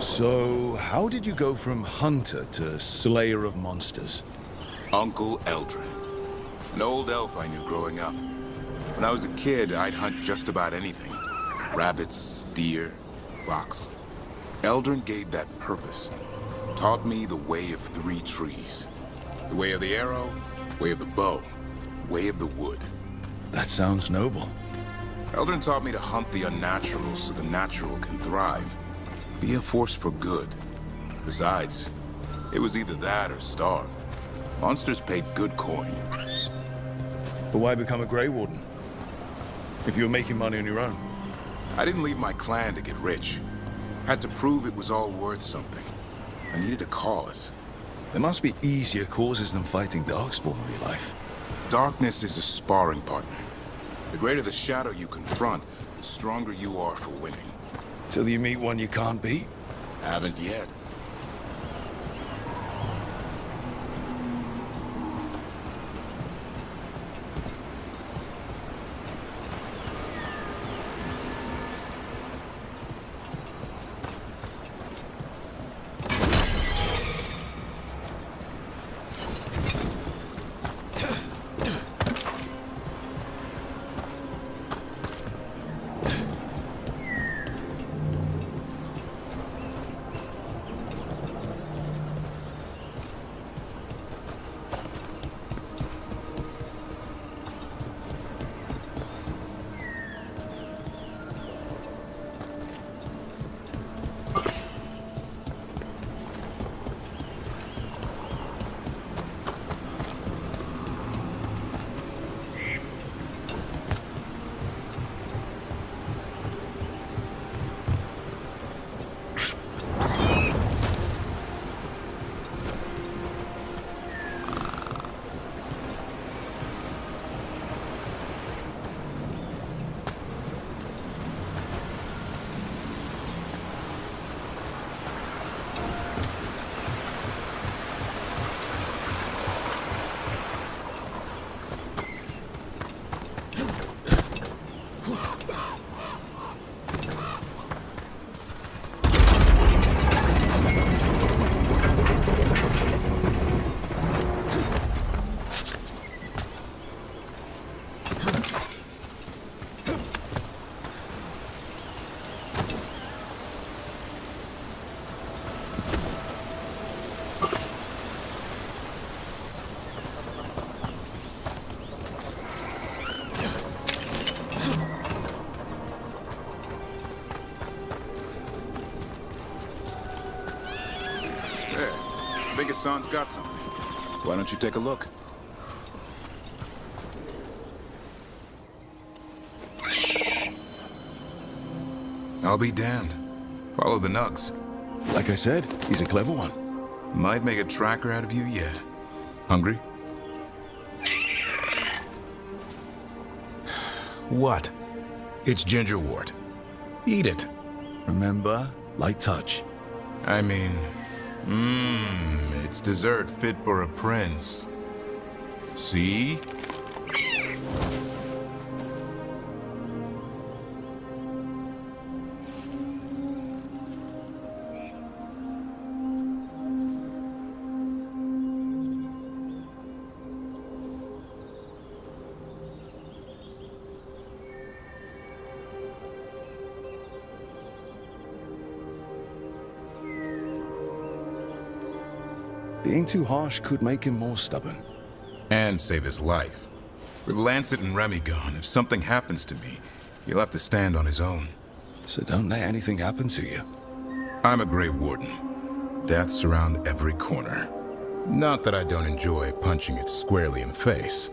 So, how did you go from hunter to slayer of monsters? Uncle Eldrin. An old elf I knew growing up. When I was a kid, I'd hunt just about anything. Rabbits, deer, fox. Eldrin gave that purpose. Taught me the way of 3 trees. The way of the arrow, way of the bow, way of the wood. That sounds noble. Eldrin taught me to hunt the unnatural so the natural can thrive. Be a force for good. Besides, it was either that or starve. Monsters paid good coin. But why become a Grey Warden? If you were making money on your own? I didn't leave my clan to get rich. Had to prove it was all worth something. I needed a cause. There must be easier causes than fighting Darkspawn in real life. Darkness is a sparring partner. The greater the shadow you confront, the stronger you are for winning. Till you meet one you can't beat? Haven't yet. There. think Hassan's got something. Why don't you take a look? I'll be damned. Follow the nugs. Like I said, he's a clever one. Might make a tracker out of you yet. Hungry? What? It's gingerwort. Eat it. Remember, light touch. I mean, it's dessert fit for a prince. See? Being too harsh could make him more stubborn. And save his life. With Lancet and Remy gone, if something happens to me, he'll have to stand on his own. So don't let anything happen to you. I'm a Grey Warden. Death's around every corner. Not that I don't enjoy punching it squarely in the face.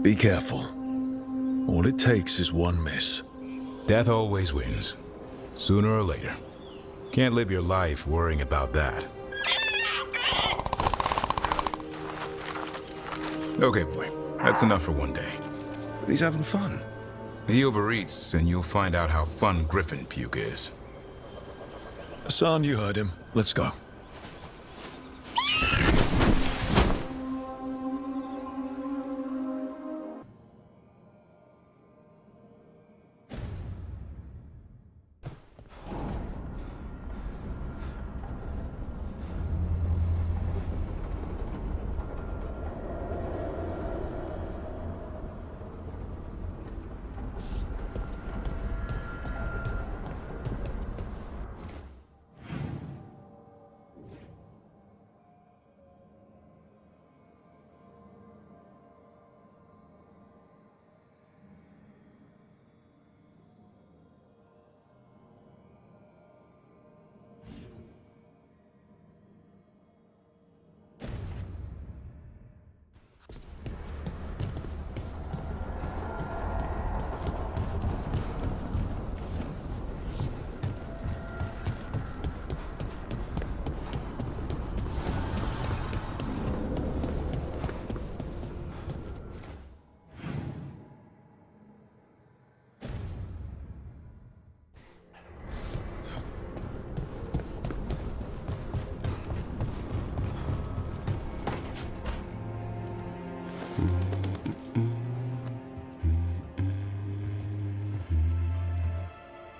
Be careful. All it takes is one miss. Death always wins. Sooner or later. Can't live your life worrying about that. Okay, boy. That's enough for one day. But he's having fun. He overeats, and you'll find out how fun Griffin puke is. Hassan, you heard him. Let's go.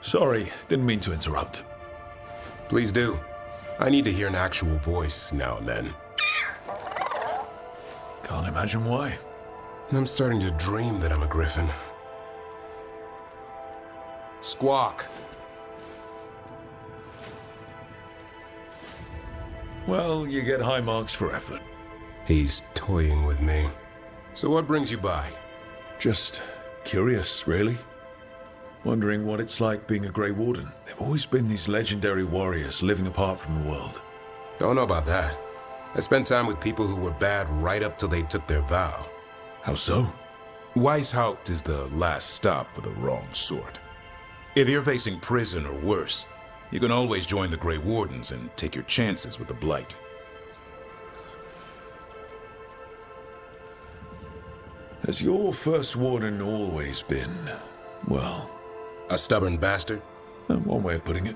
Sorry, didn't mean to interrupt. Please do. I need to hear an actual voice now and then. Can't imagine why. I'm starting to dream that I'm a griffin. Squawk. Well, you get high marks for effort. He's toying with me. So what brings you by? Just curious, really. Wondering what it's like being a Grey Warden. There've always been these legendary warriors living apart from the world. Don't know about that. I spent time with people who were bad right up till they took their vow. How so? Weishaupt is the last stop for the wrong sort. If you're facing prison or worse, you can always join the Grey Wardens and take your chances with the Blight. Has your first warden always been, well... a stubborn bastard? One way of putting it.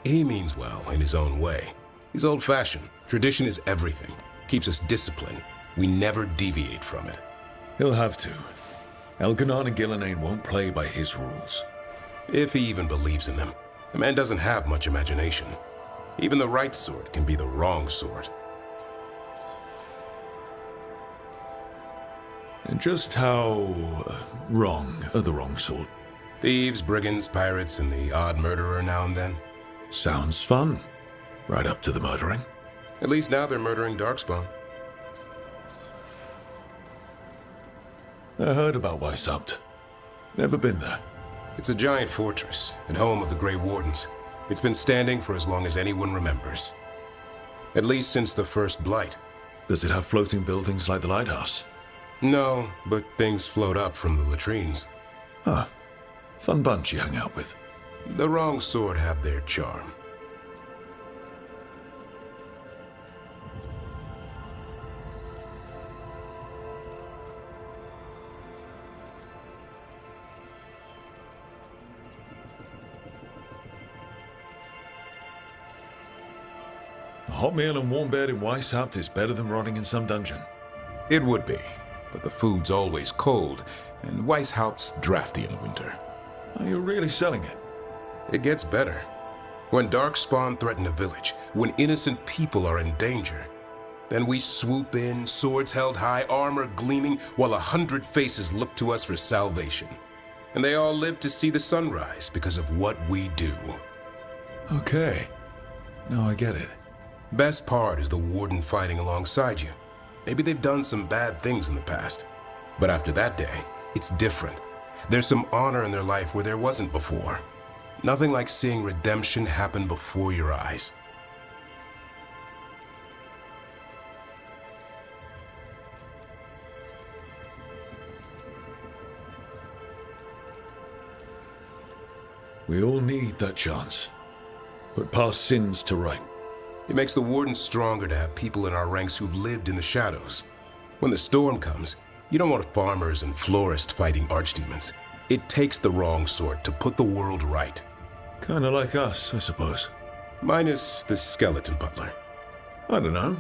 He means well in his own way. He's old-fashioned. Tradition is everything. Keeps us disciplined. We never deviate from it. He'll have to. Elkanan and Gillenane won't play by his rules. If he even believes in them. The man doesn't have much imagination. Even the right sort can be the wrong sort. And just how wrong are the wrong sort? Thieves, brigands, pirates, and the odd murderer now and then. Sounds fun. Right up to the murdering. At least now they're murdering Darkspawn. I heard about Weishaupt. Never been there. It's a giant fortress and home of the Grey Wardens. It's been standing for as long as anyone remembers. At least since the first Blight. Does it have floating buildings like the lighthouse? No, but things float up from the latrines. Huh. Fun bunch you hung out with. The wrong sort have their charm. A hot meal and warm bed in Weishaupt is better than rotting in some dungeon. It would be, but the food's always cold, and Weishaupt's drafty in the winter. Are you really selling it? It gets better. When Darkspawn threaten a village, when innocent people are in danger, then we swoop in, swords held high, armor gleaming, while 100 faces look to us for salvation. And they all live to see the sunrise because of what we do. Okay. Now I get it. Best part is the Warden fighting alongside you. Maybe they've done some bad things in the past. But after that day, it's different. There's some honor in their life where there wasn't before. Nothing like seeing redemption happen before your eyes. We all need that chance. Put past sins to right. It makes the Warden stronger to have people in our ranks who've lived in the shadows. When the storm comes, you don't want farmers and florists fighting archdemons. It takes the wrong sort to put the world right. Kinda like us, I suppose. Minus the skeleton butler. I don't know.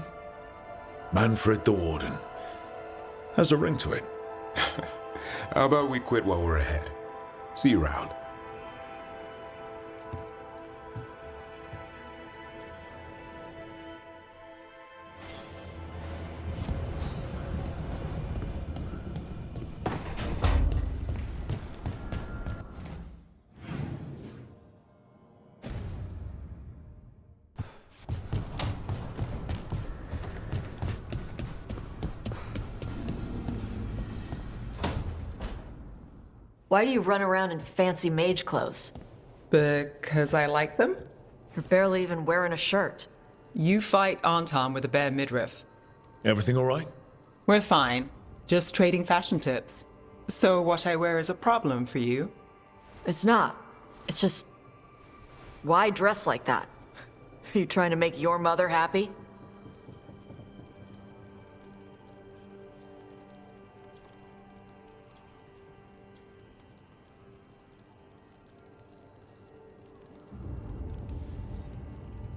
Manfred the Warden. Has a ring to it. How about we quit while we're ahead? See you around. Why do you run around in fancy mage clothes? Because I like them? You're barely even wearing a shirt. You fight Anton with a bare midriff. Everything all right? We're fine. Just trading fashion tips. So what I wear is a problem for you? It's not. It's just... Why dress like that? Are you trying to make your mother happy?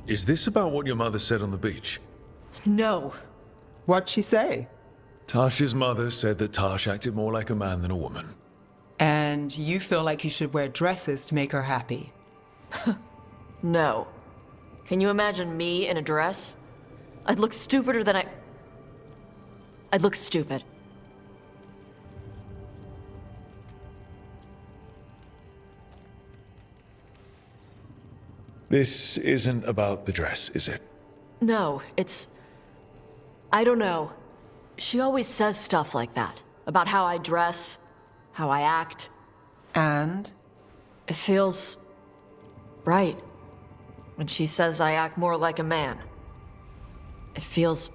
Is this about what your mother said on the beach? No. What'd she say? Tasha's mother said that Tash acted more like a man than a woman. And you feel like you should wear dresses to make her happy? No. Can you imagine me in a dress? I'd look stupider than I'd look stupid. This isn't about the dress, is it? No, it's... I don't know. She always says stuff like that. About how I dress, how I act. And? It feels... right. When she says I act more like a man. It feels...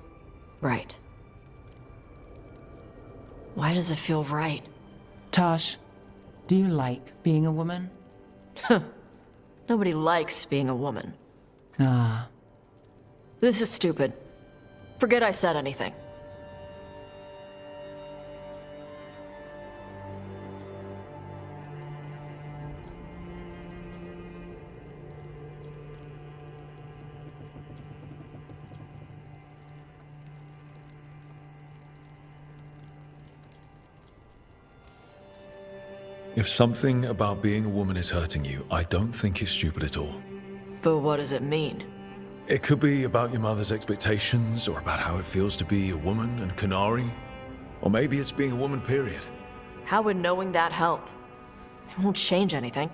right. Why does it feel right? Tosh, do you like being a woman? Nobody likes being a woman. Ah. This is stupid. Forget I said anything. If something about being a woman is hurting you, I don't think it's stupid at all. But what does it mean? It could be about your mother's expectations, or about how it feels to be a woman and Kunari. Or maybe it's being a woman, period. How would knowing that help? It won't change anything.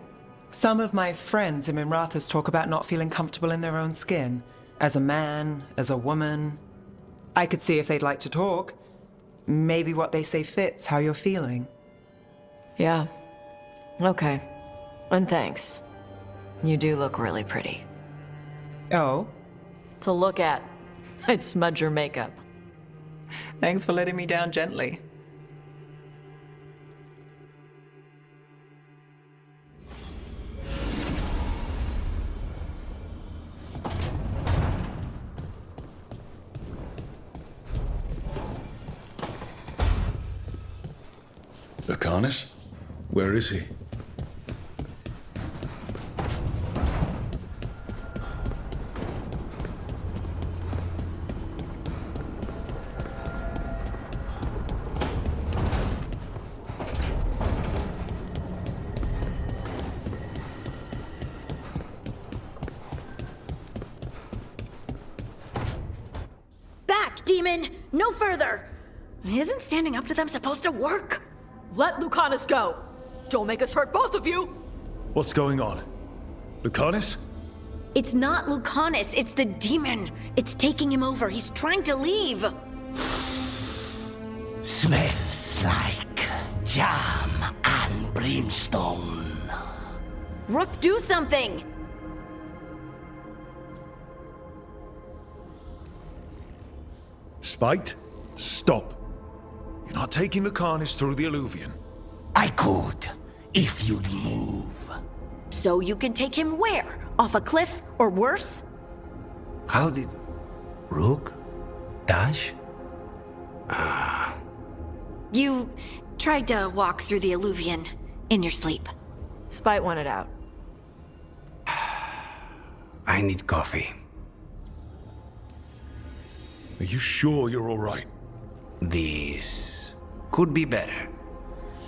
Some of my friends in Minrathous talk about not feeling comfortable in their own skin. As a man, as a woman. I could see if they'd like to talk. Maybe what they say fits how you're feeling. Yeah. Okay. And thanks. You do look really pretty. Oh? To look at. I'd smudge your makeup. Thanks for letting me down gently. Lucanus? Where is he? Back, demon! No further! Isn't standing up to them supposed to work? Let Lucanus go! Don't make us hurt both of you! What's going on? Lucanus? It's not Lucanus, it's the demon. It's taking him over. He's trying to leave. Smells like jam and brimstone. Rook, do something! Spite? Stop. You're not taking Lucanus through the Alluvion. I could, if you'd move. So you can take him where? Off a cliff, or worse? How did... Rook? Dash? You tried to walk through the Alluvion in your sleep. Spite wanted out. I need coffee. Are you sure you're all right? This could be better.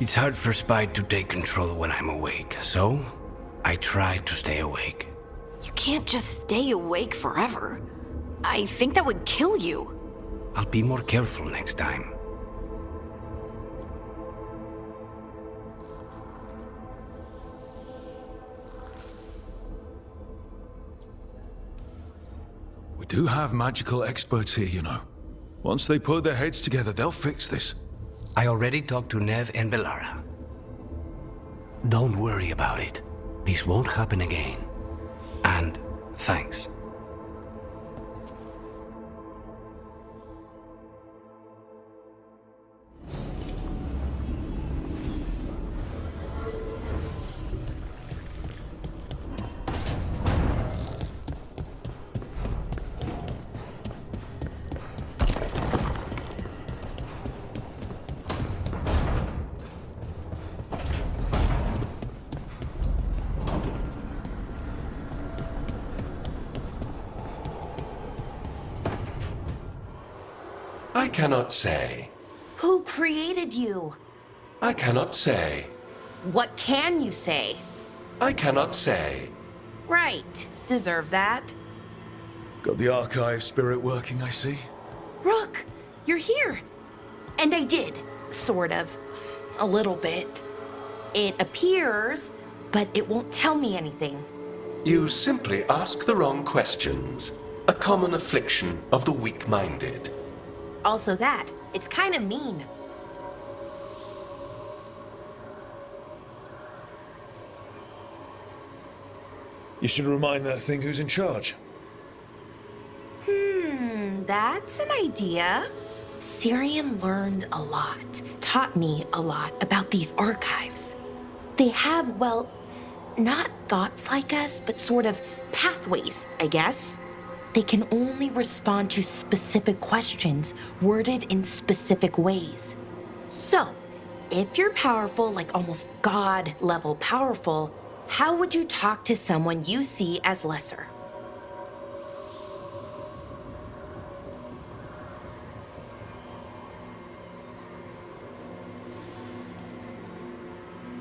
It's hard for Spite to take control when I'm awake, so I try to stay awake. You can't just stay awake forever. I think that would kill you. I'll be more careful next time. We do have magical experts here, you know. Once they put their heads together, they'll fix this. I already talked to Nev and Belara. Don't worry about it. This won't happen again. And thanks. I cannot say. Who created you? I cannot say. What can you say? I cannot say. Right. Deserve that. Got the archive spirit working, I see. Rook, you're here. And I did, sort of. A little bit. It appears, but it won't tell me anything. You simply ask the wrong questions. A common affliction of the weak-minded. Also that, it's kind of mean. You should remind that thing who's in charge. That's an idea. Syrian learned a lot, taught me a lot about these archives. They have, well, not thoughts like us, but sort of pathways, I guess. They can only respond to specific questions worded in specific ways. So, if you're powerful, like almost God-level powerful, how would you talk to someone you see as lesser?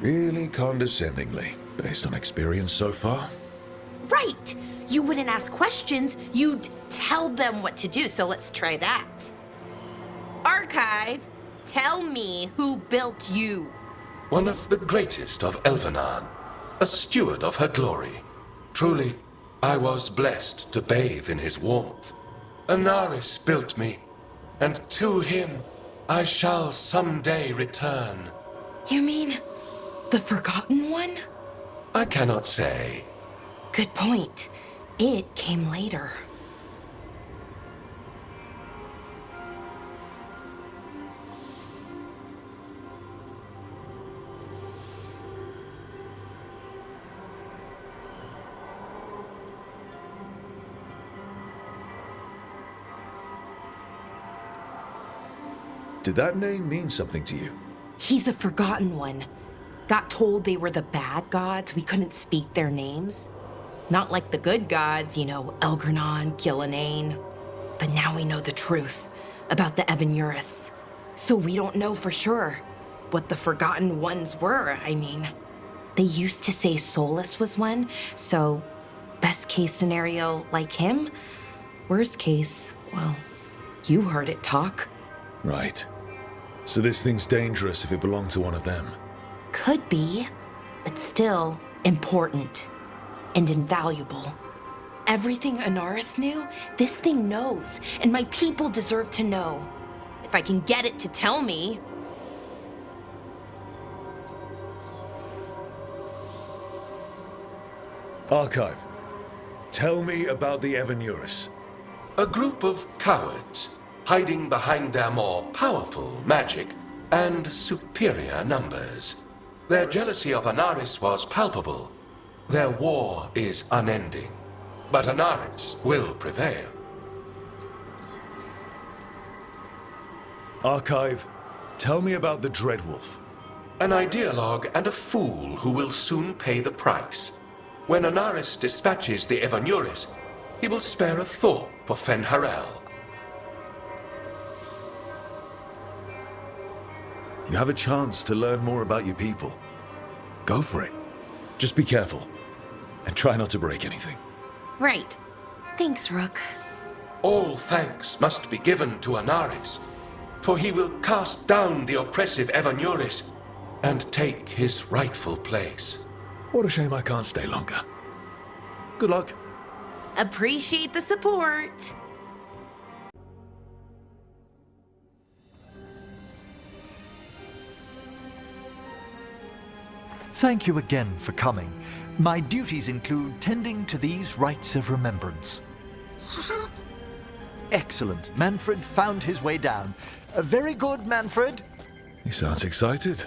Really condescendingly, based on experience so far. Right! You wouldn't ask questions, you'd tell them what to do, so let's try that. Archive, tell me who built you. One of the greatest of Elvenan, a steward of her glory. Truly, I was blessed to bathe in his warmth. Anaris built me, and to him I shall someday return. You mean the Forgotten One? I cannot say. Good point. It came later. Did that name mean something to you? He's a Forgotten One. Got told they were the bad gods, we couldn't speak their names. Not like the good gods, you know, Elgranon, Gillenane. But now we know the truth about the Evanuris. So we don't know for sure what the Forgotten Ones were, I mean. They used to say Solus was one, so best case scenario like him. Worst case, well, you heard it talk. Right. So this thing's dangerous if it belonged to one of them. Could be, but still important and invaluable. Everything Anaris knew, this thing knows, and my people deserve to know. If I can get it to tell me. Archive, tell me about the Evanuris. A group of cowards, hiding behind their more powerful magic and superior numbers. Their jealousy of Anaris was palpable. Their war is unending, but Anaris will prevail. Archive, tell me about the Dreadwolf. An ideologue and a fool who will soon pay the price. When Anaris dispatches the Evanuris, he will spare a thought for Fen'Harel. You have a chance to learn more about your people. Go for it. Just be careful. And try not to break anything. Right. Thanks, Rook. All thanks must be given to Anaris, for he will cast down the oppressive Evanuris and take his rightful place. What a shame I can't stay longer. Good luck. Appreciate the support. Thank you again for coming. My duties include tending to these rites of remembrance. Excellent. Manfred found his way down. Very good, Manfred. He sounds excited.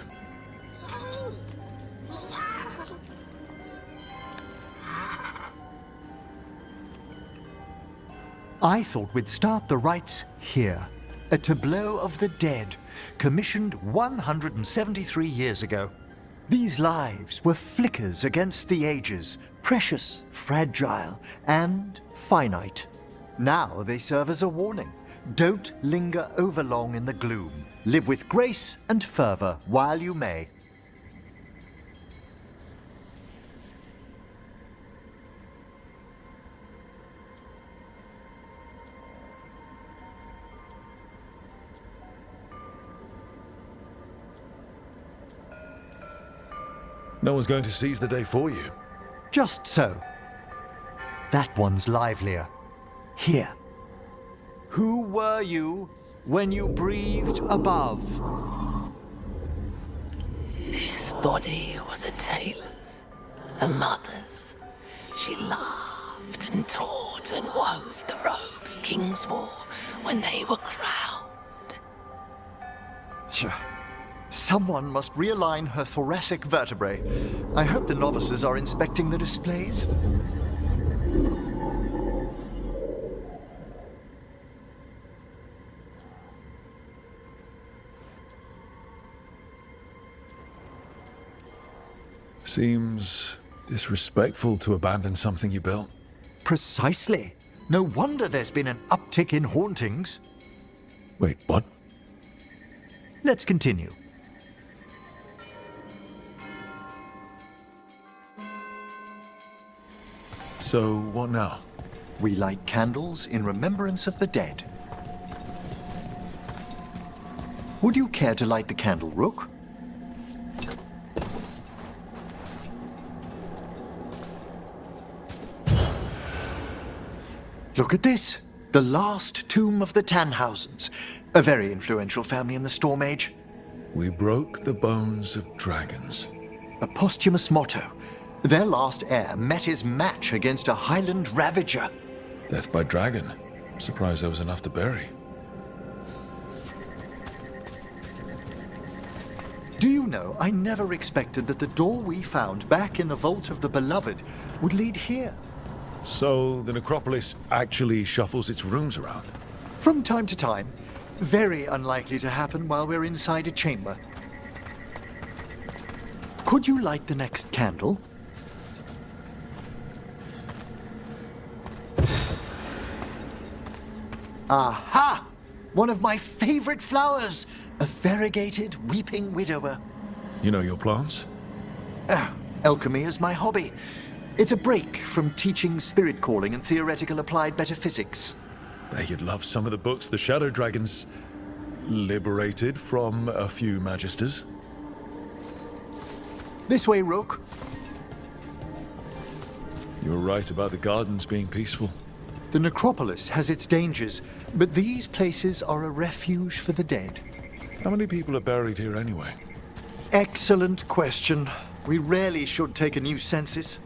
I thought we'd start the rites here. A tableau of the dead, commissioned 173 years ago. These lives were flickers against the ages, precious, fragile, and finite. Now they serve as a warning. Don't linger overlong in the gloom. Live with grace and fervor while you may. No one's going to seize the day for you. Just so. That one's livelier. Here. Who were you when you breathed above? This body was a tailor's, a mother's. She laughed and taught and wove the robes kings wore when they were crowned. Someone must realign her thoracic vertebrae. I hope the novices are inspecting the displays. Seems disrespectful to abandon something you built. Precisely. No wonder there's been an uptick in hauntings. Wait, what? Let's continue. So, what now? We light candles in remembrance of the dead. Would you care to light the candle, Rook? Look at this. The last tomb of the Tannhausens. A very influential family in the Storm Age. We broke the bones of dragons. A posthumous motto. Their last heir met his match against a Highland Ravager. Death by dragon. I'm surprised there was enough to bury. Do you know, I never expected that the door we found back in the Vault of the Beloved would lead here. So, the necropolis actually shuffles its rooms around? From time to time. Very unlikely to happen while we're inside a chamber. Could you light the next candle? Aha! One of my favorite flowers! A variegated weeping widower. You know your plants? Alchemy is my hobby. It's a break from teaching spirit calling and theoretical applied metaphysics. Bet you'd love some of the books the Shadow Dragons liberated from a few magisters. This way, Rook. You were right about the gardens being peaceful. The necropolis has its dangers, but these places are a refuge for the dead. How many people are buried here anyway? Excellent question. We rarely should take a new census.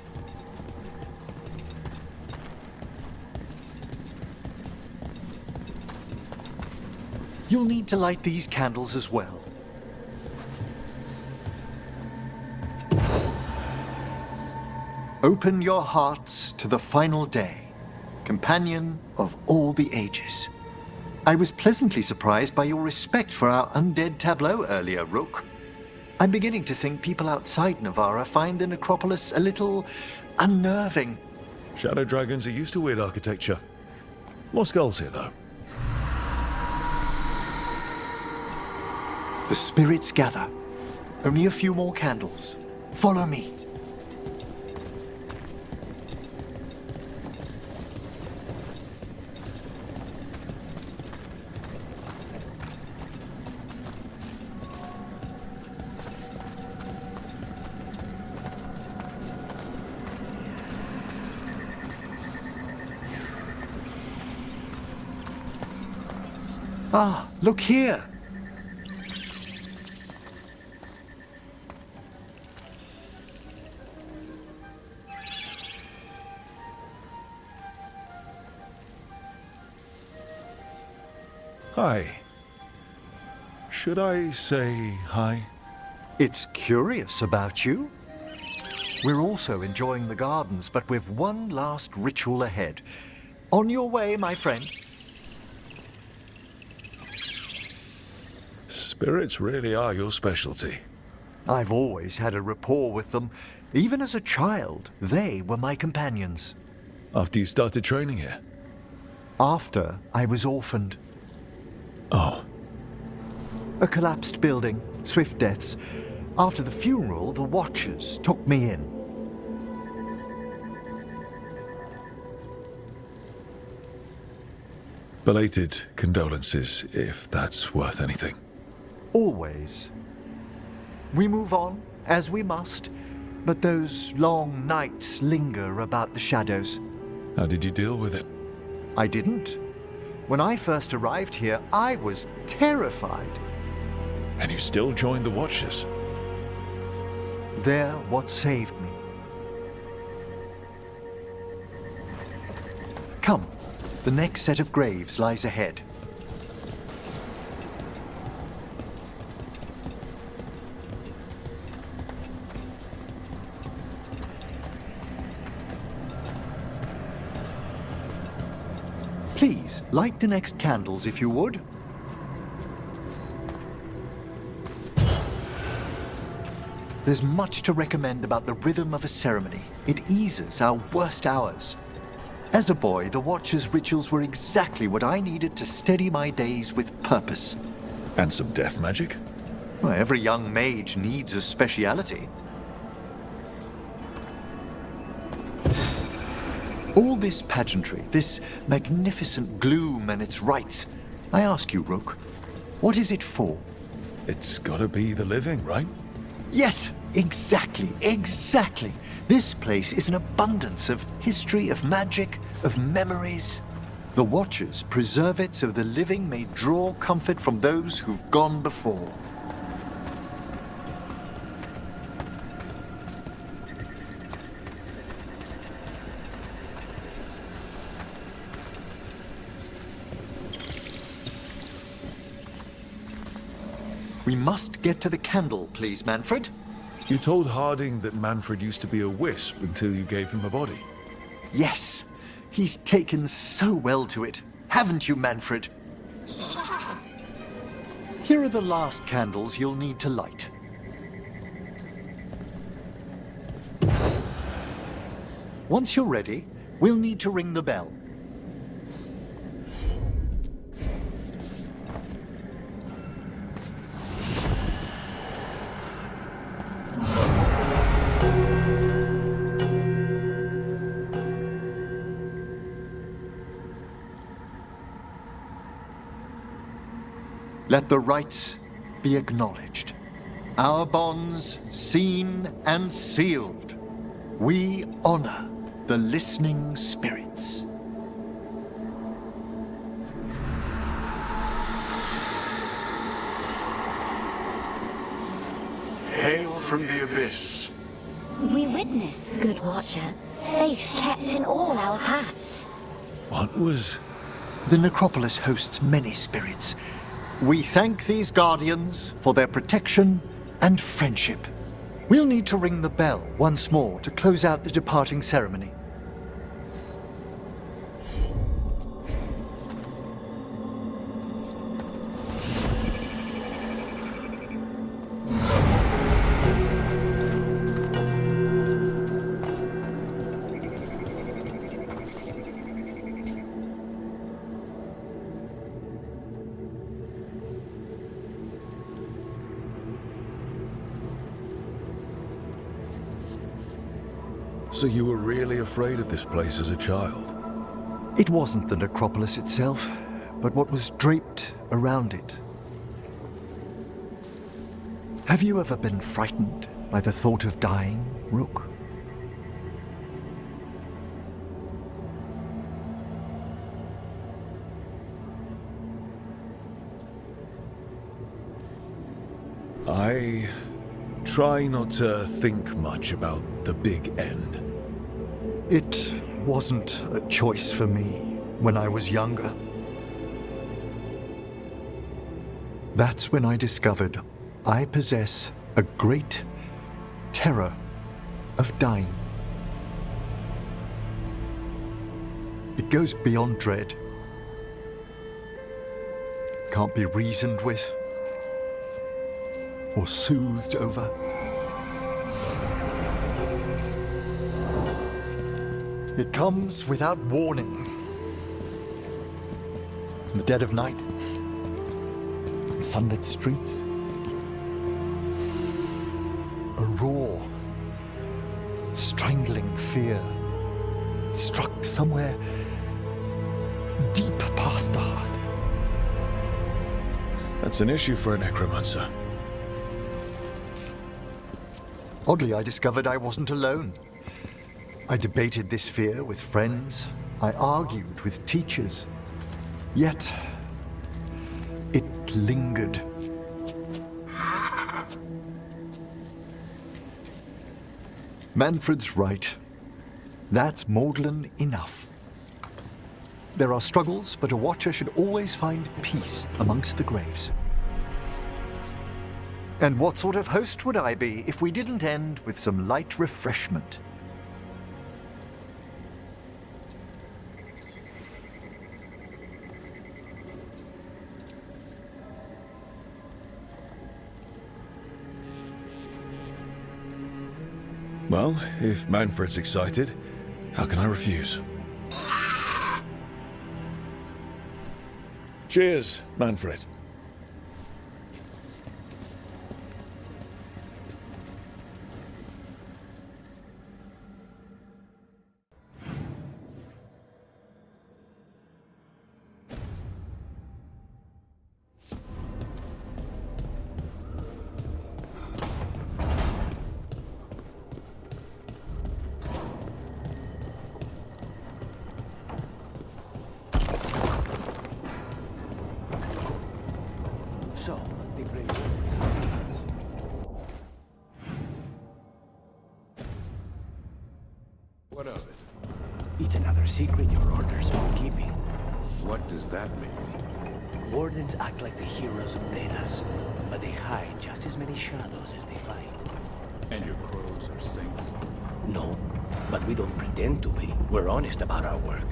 You'll need to light these candles as well. Open your hearts to the final day, companion of all the ages. I was pleasantly surprised by your respect for our undead tableau earlier, Rook. I'm beginning to think people outside Navarra find the necropolis a little unnerving. Shadow dragons are used to weird architecture. More skulls here, though. The spirits gather. Only a few more candles. Follow me. Ah, look here. Hi. Should I say hi? It's curious about you. We're also enjoying the gardens, but with one last ritual ahead. On your way, my friend. Spirits really are your specialty. I've always had a rapport with them. Even as a child, they were my companions. After you started training here? After I was orphaned. Oh. A collapsed building, swift deaths. After the funeral, the Watchers took me in. Belated condolences, if that's worth anything. Always. We move on, as we must, but those long nights linger about the shadows. How did you deal with it? I didn't. When I first arrived here, I was terrified. And you still joined the Watchers? They're what saved me. Come, the next set of graves lies ahead. Please, light the next candles if you would. There's much to recommend about the rhythm of a ceremony. It eases our worst hours. As a boy, the Watcher's rituals were exactly what I needed to steady my days with purpose. And some death magic? Well, every young mage needs a speciality. All this pageantry, this magnificent gloom and its rites, I ask you, Rook, what is it for? It's gotta be the living, right? Yes, exactly, exactly. This place is an abundance of history, of magic, of memories. The Watchers preserve it so the living may draw comfort from those who've gone before. We must get to the candle, please, Manfred. You told Harding that Manfred used to be a wisp until you gave him a body. Yes, he's taken so well to it, haven't you, Manfred? Here are the last candles you'll need to light. Once you're ready, we'll need to ring the bell. Let the rites be acknowledged. Our bonds seen and sealed. We honor the listening spirits. Hail from the abyss. We witness, good Watcher, faith kept in all our paths. What was... The necropolis hosts many spirits. We thank these guardians for their protection and friendship. We'll need to ring the bell once more to close out the departing ceremony. So you were really afraid of this place as a child? It wasn't the necropolis itself, but what was draped around it. Have you ever been frightened by the thought of dying, Rook? I try not to think much about the big end. It wasn't a choice for me when I was younger. That's when I discovered I possess a great terror of dying. It goes beyond dread. Can't be reasoned with or soothed over. It comes without warning. In the dead of night, in sunlit streets, a raw, strangling fear struck somewhere deep past the heart. That's an issue for a necromancer. Oddly, I discovered I wasn't alone. I debated this fear with friends. I argued with teachers. Yet, it lingered. Manfred's right. That's maudlin enough. There are struggles, but a Watcher should always find peace amongst the graves. And what sort of host would I be if we didn't end with some light refreshment? Well, if Manfred's excited, how can I refuse? Cheers, Manfred. So, the brave wardens are different. What of it? It's another secret your orders are keeping. What does that mean? Wardens act like the heroes of Thedas, but they hide just as many shadows as they fight. And your crows are saints? No, but we don't pretend to be. We're honest about our work.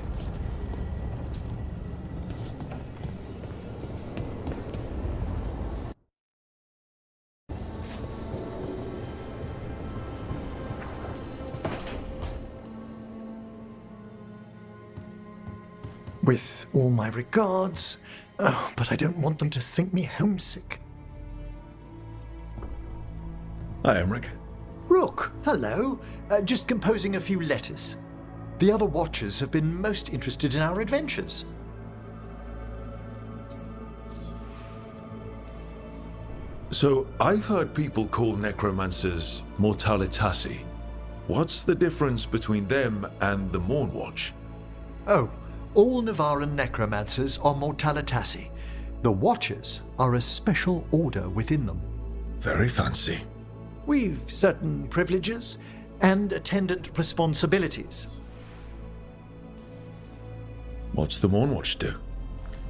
With all my regards. Oh, but I don't want them to think me homesick. Hi, Emmerich. Rook, hello. Just composing a few letters. The other Watchers have been most interested in our adventures. So, I've heard people call necromancers mortalitasi. What's the difference between them and the Mornwatch? Oh, all Navaran necromancers are mortalitasi. The Watchers are a special order within them. Very fancy. We've certain privileges and attendant responsibilities. What's the Mornwatch do?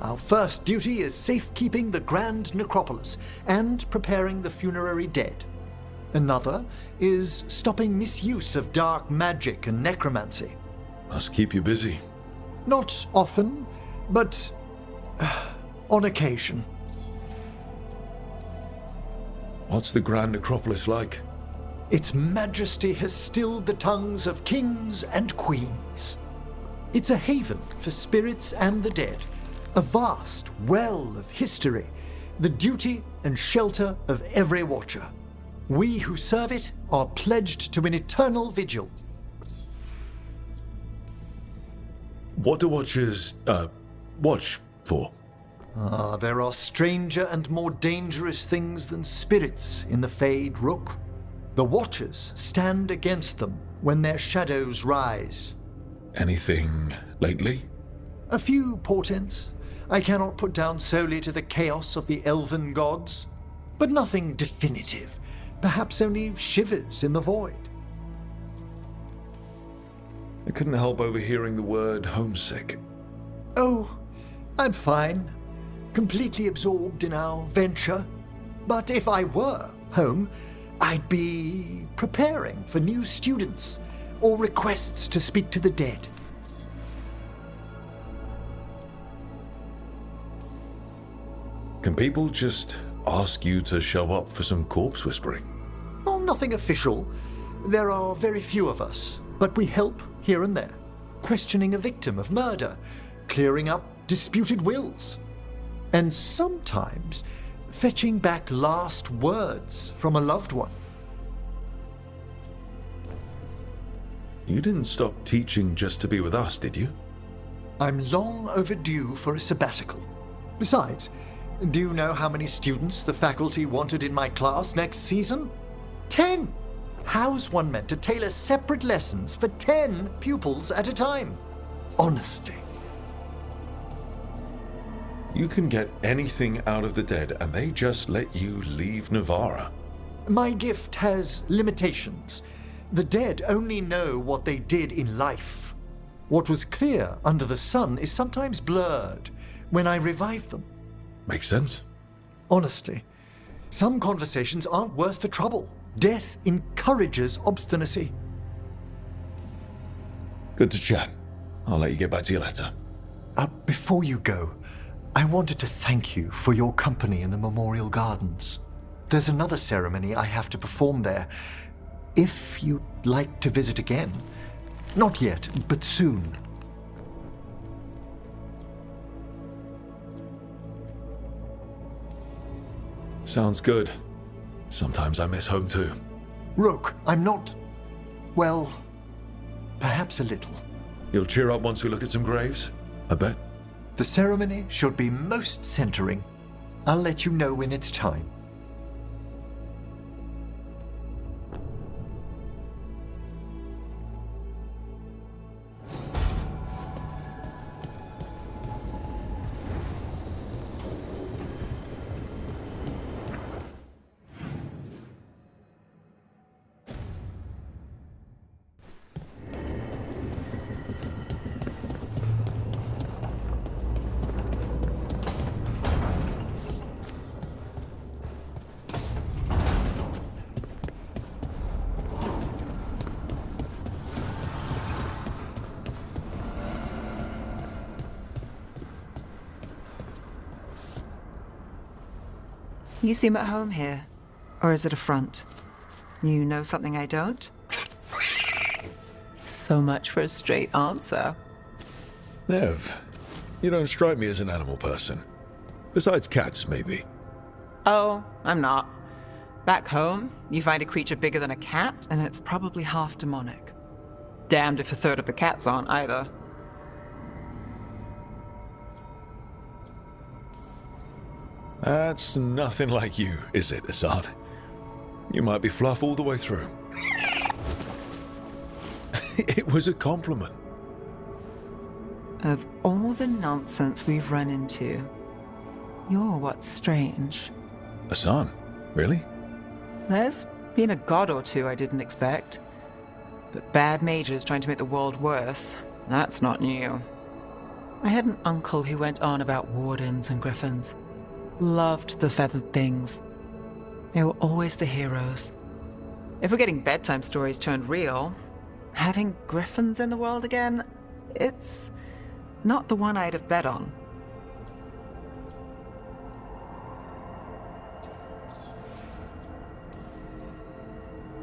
Our first duty is safekeeping the Grand Necropolis and preparing the funerary dead. Another is stopping misuse of dark magic and necromancy. Must keep you busy. Not often, but on occasion. What's the Grand Necropolis like? Its majesty has stilled the tongues of kings and queens. It's a haven for spirits and the dead, a vast well of history, the duty and shelter of every Watcher. We who serve it are pledged to an eternal vigil. What do Watchers, watch for? There are stranger and more dangerous things than spirits in the Fade, Rook. The Watchers stand against them when their shadows rise. Anything lately? A few portents I cannot put down solely to the chaos of the elven gods, but nothing definitive, perhaps only shivers in the void. I couldn't help overhearing the word homesick. Oh, I'm fine. Completely absorbed in our venture. But if I were home, I'd be preparing for new students or requests to speak to the dead. Can people just ask you to show up for some corpse whispering? Oh, nothing official. There are very few of us, but we help here and there. Questioning a victim of murder, clearing up disputed wills, and sometimes fetching back last words from a loved one. You didn't stop teaching just to be with us, did you? I'm long overdue for a sabbatical. Besides, do you know how many students the faculty wanted in my class next season? 10! How's one meant to tailor separate lessons for 10 pupils at a time? Honestly. You can get anything out of the dead and they just let you leave Navarra. My gift has limitations. The dead only know what they did in life. What was clear under the sun is sometimes blurred when I revive them. Makes sense. Honestly, some conversations aren't worth the trouble. Death encourages obstinacy. Good to chat. I'll let you get back to your letter. Before you go, I wanted to thank you for your company in the Memorial Gardens. There's another ceremony I have to perform there. If you'd like to visit again. Not yet, but soon. Sounds good. Sometimes I miss home too. Rook, I'm not... well, perhaps a little. You'll cheer up once we look at some graves, I bet. The ceremony should be most centering. I'll let you know when it's time. You seem at home here. Or is it a front? You know something I don't? So much for a straight answer. Nev, you don't strike me as an animal person. Besides cats, maybe. Oh, I'm not. Back home, you find a creature bigger than a cat, and it's probably half demonic. Damned if a third of the cats aren't either. That's nothing like you, is it, Assad? You might be fluff all the way through. It was a compliment. Of all the nonsense we've run into, you're what's strange. Assad? Really? There's been a god or two I didn't expect. But bad mages trying to make the world worse, that's not new. I had an uncle who went on about wardens and griffins. Loved the feathered things. They were always the heroes. If we're getting bedtime stories turned real, having griffins in the world again, it's not the one I'd have bet on.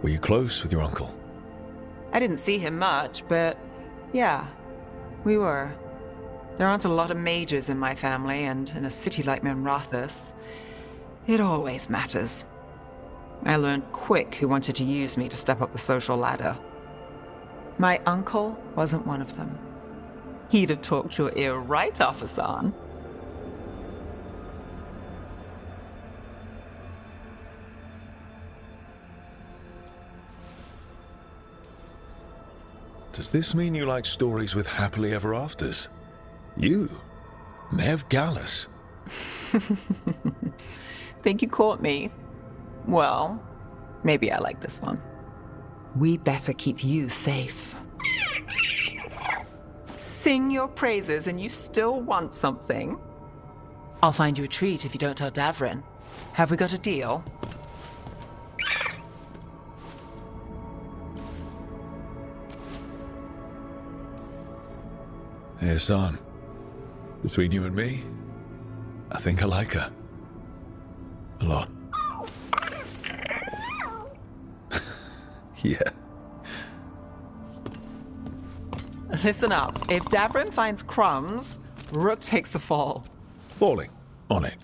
Were you close with your uncle? I didn't see him much, but yeah, we were. There aren't a lot of mages in my family, and in a city like Minrathous, it always matters. I learned quick who wanted to use me to step up the social ladder. My uncle wasn't one of them. He'd have talked your ear right off, Hassan. Does this mean you like stories with happily ever afters? You, Nev Gallus. Think you caught me? Well, maybe I like this one. We better keep you safe. Sing your praises and you still want something? I'll find you a treat if you don't tell Davrin. Have we got a deal? Hey, Hassan. Between you and me, I think I like her. A lot. Yeah. Listen up. If Davrin finds crumbs, Rook takes the fall. Falling. On it.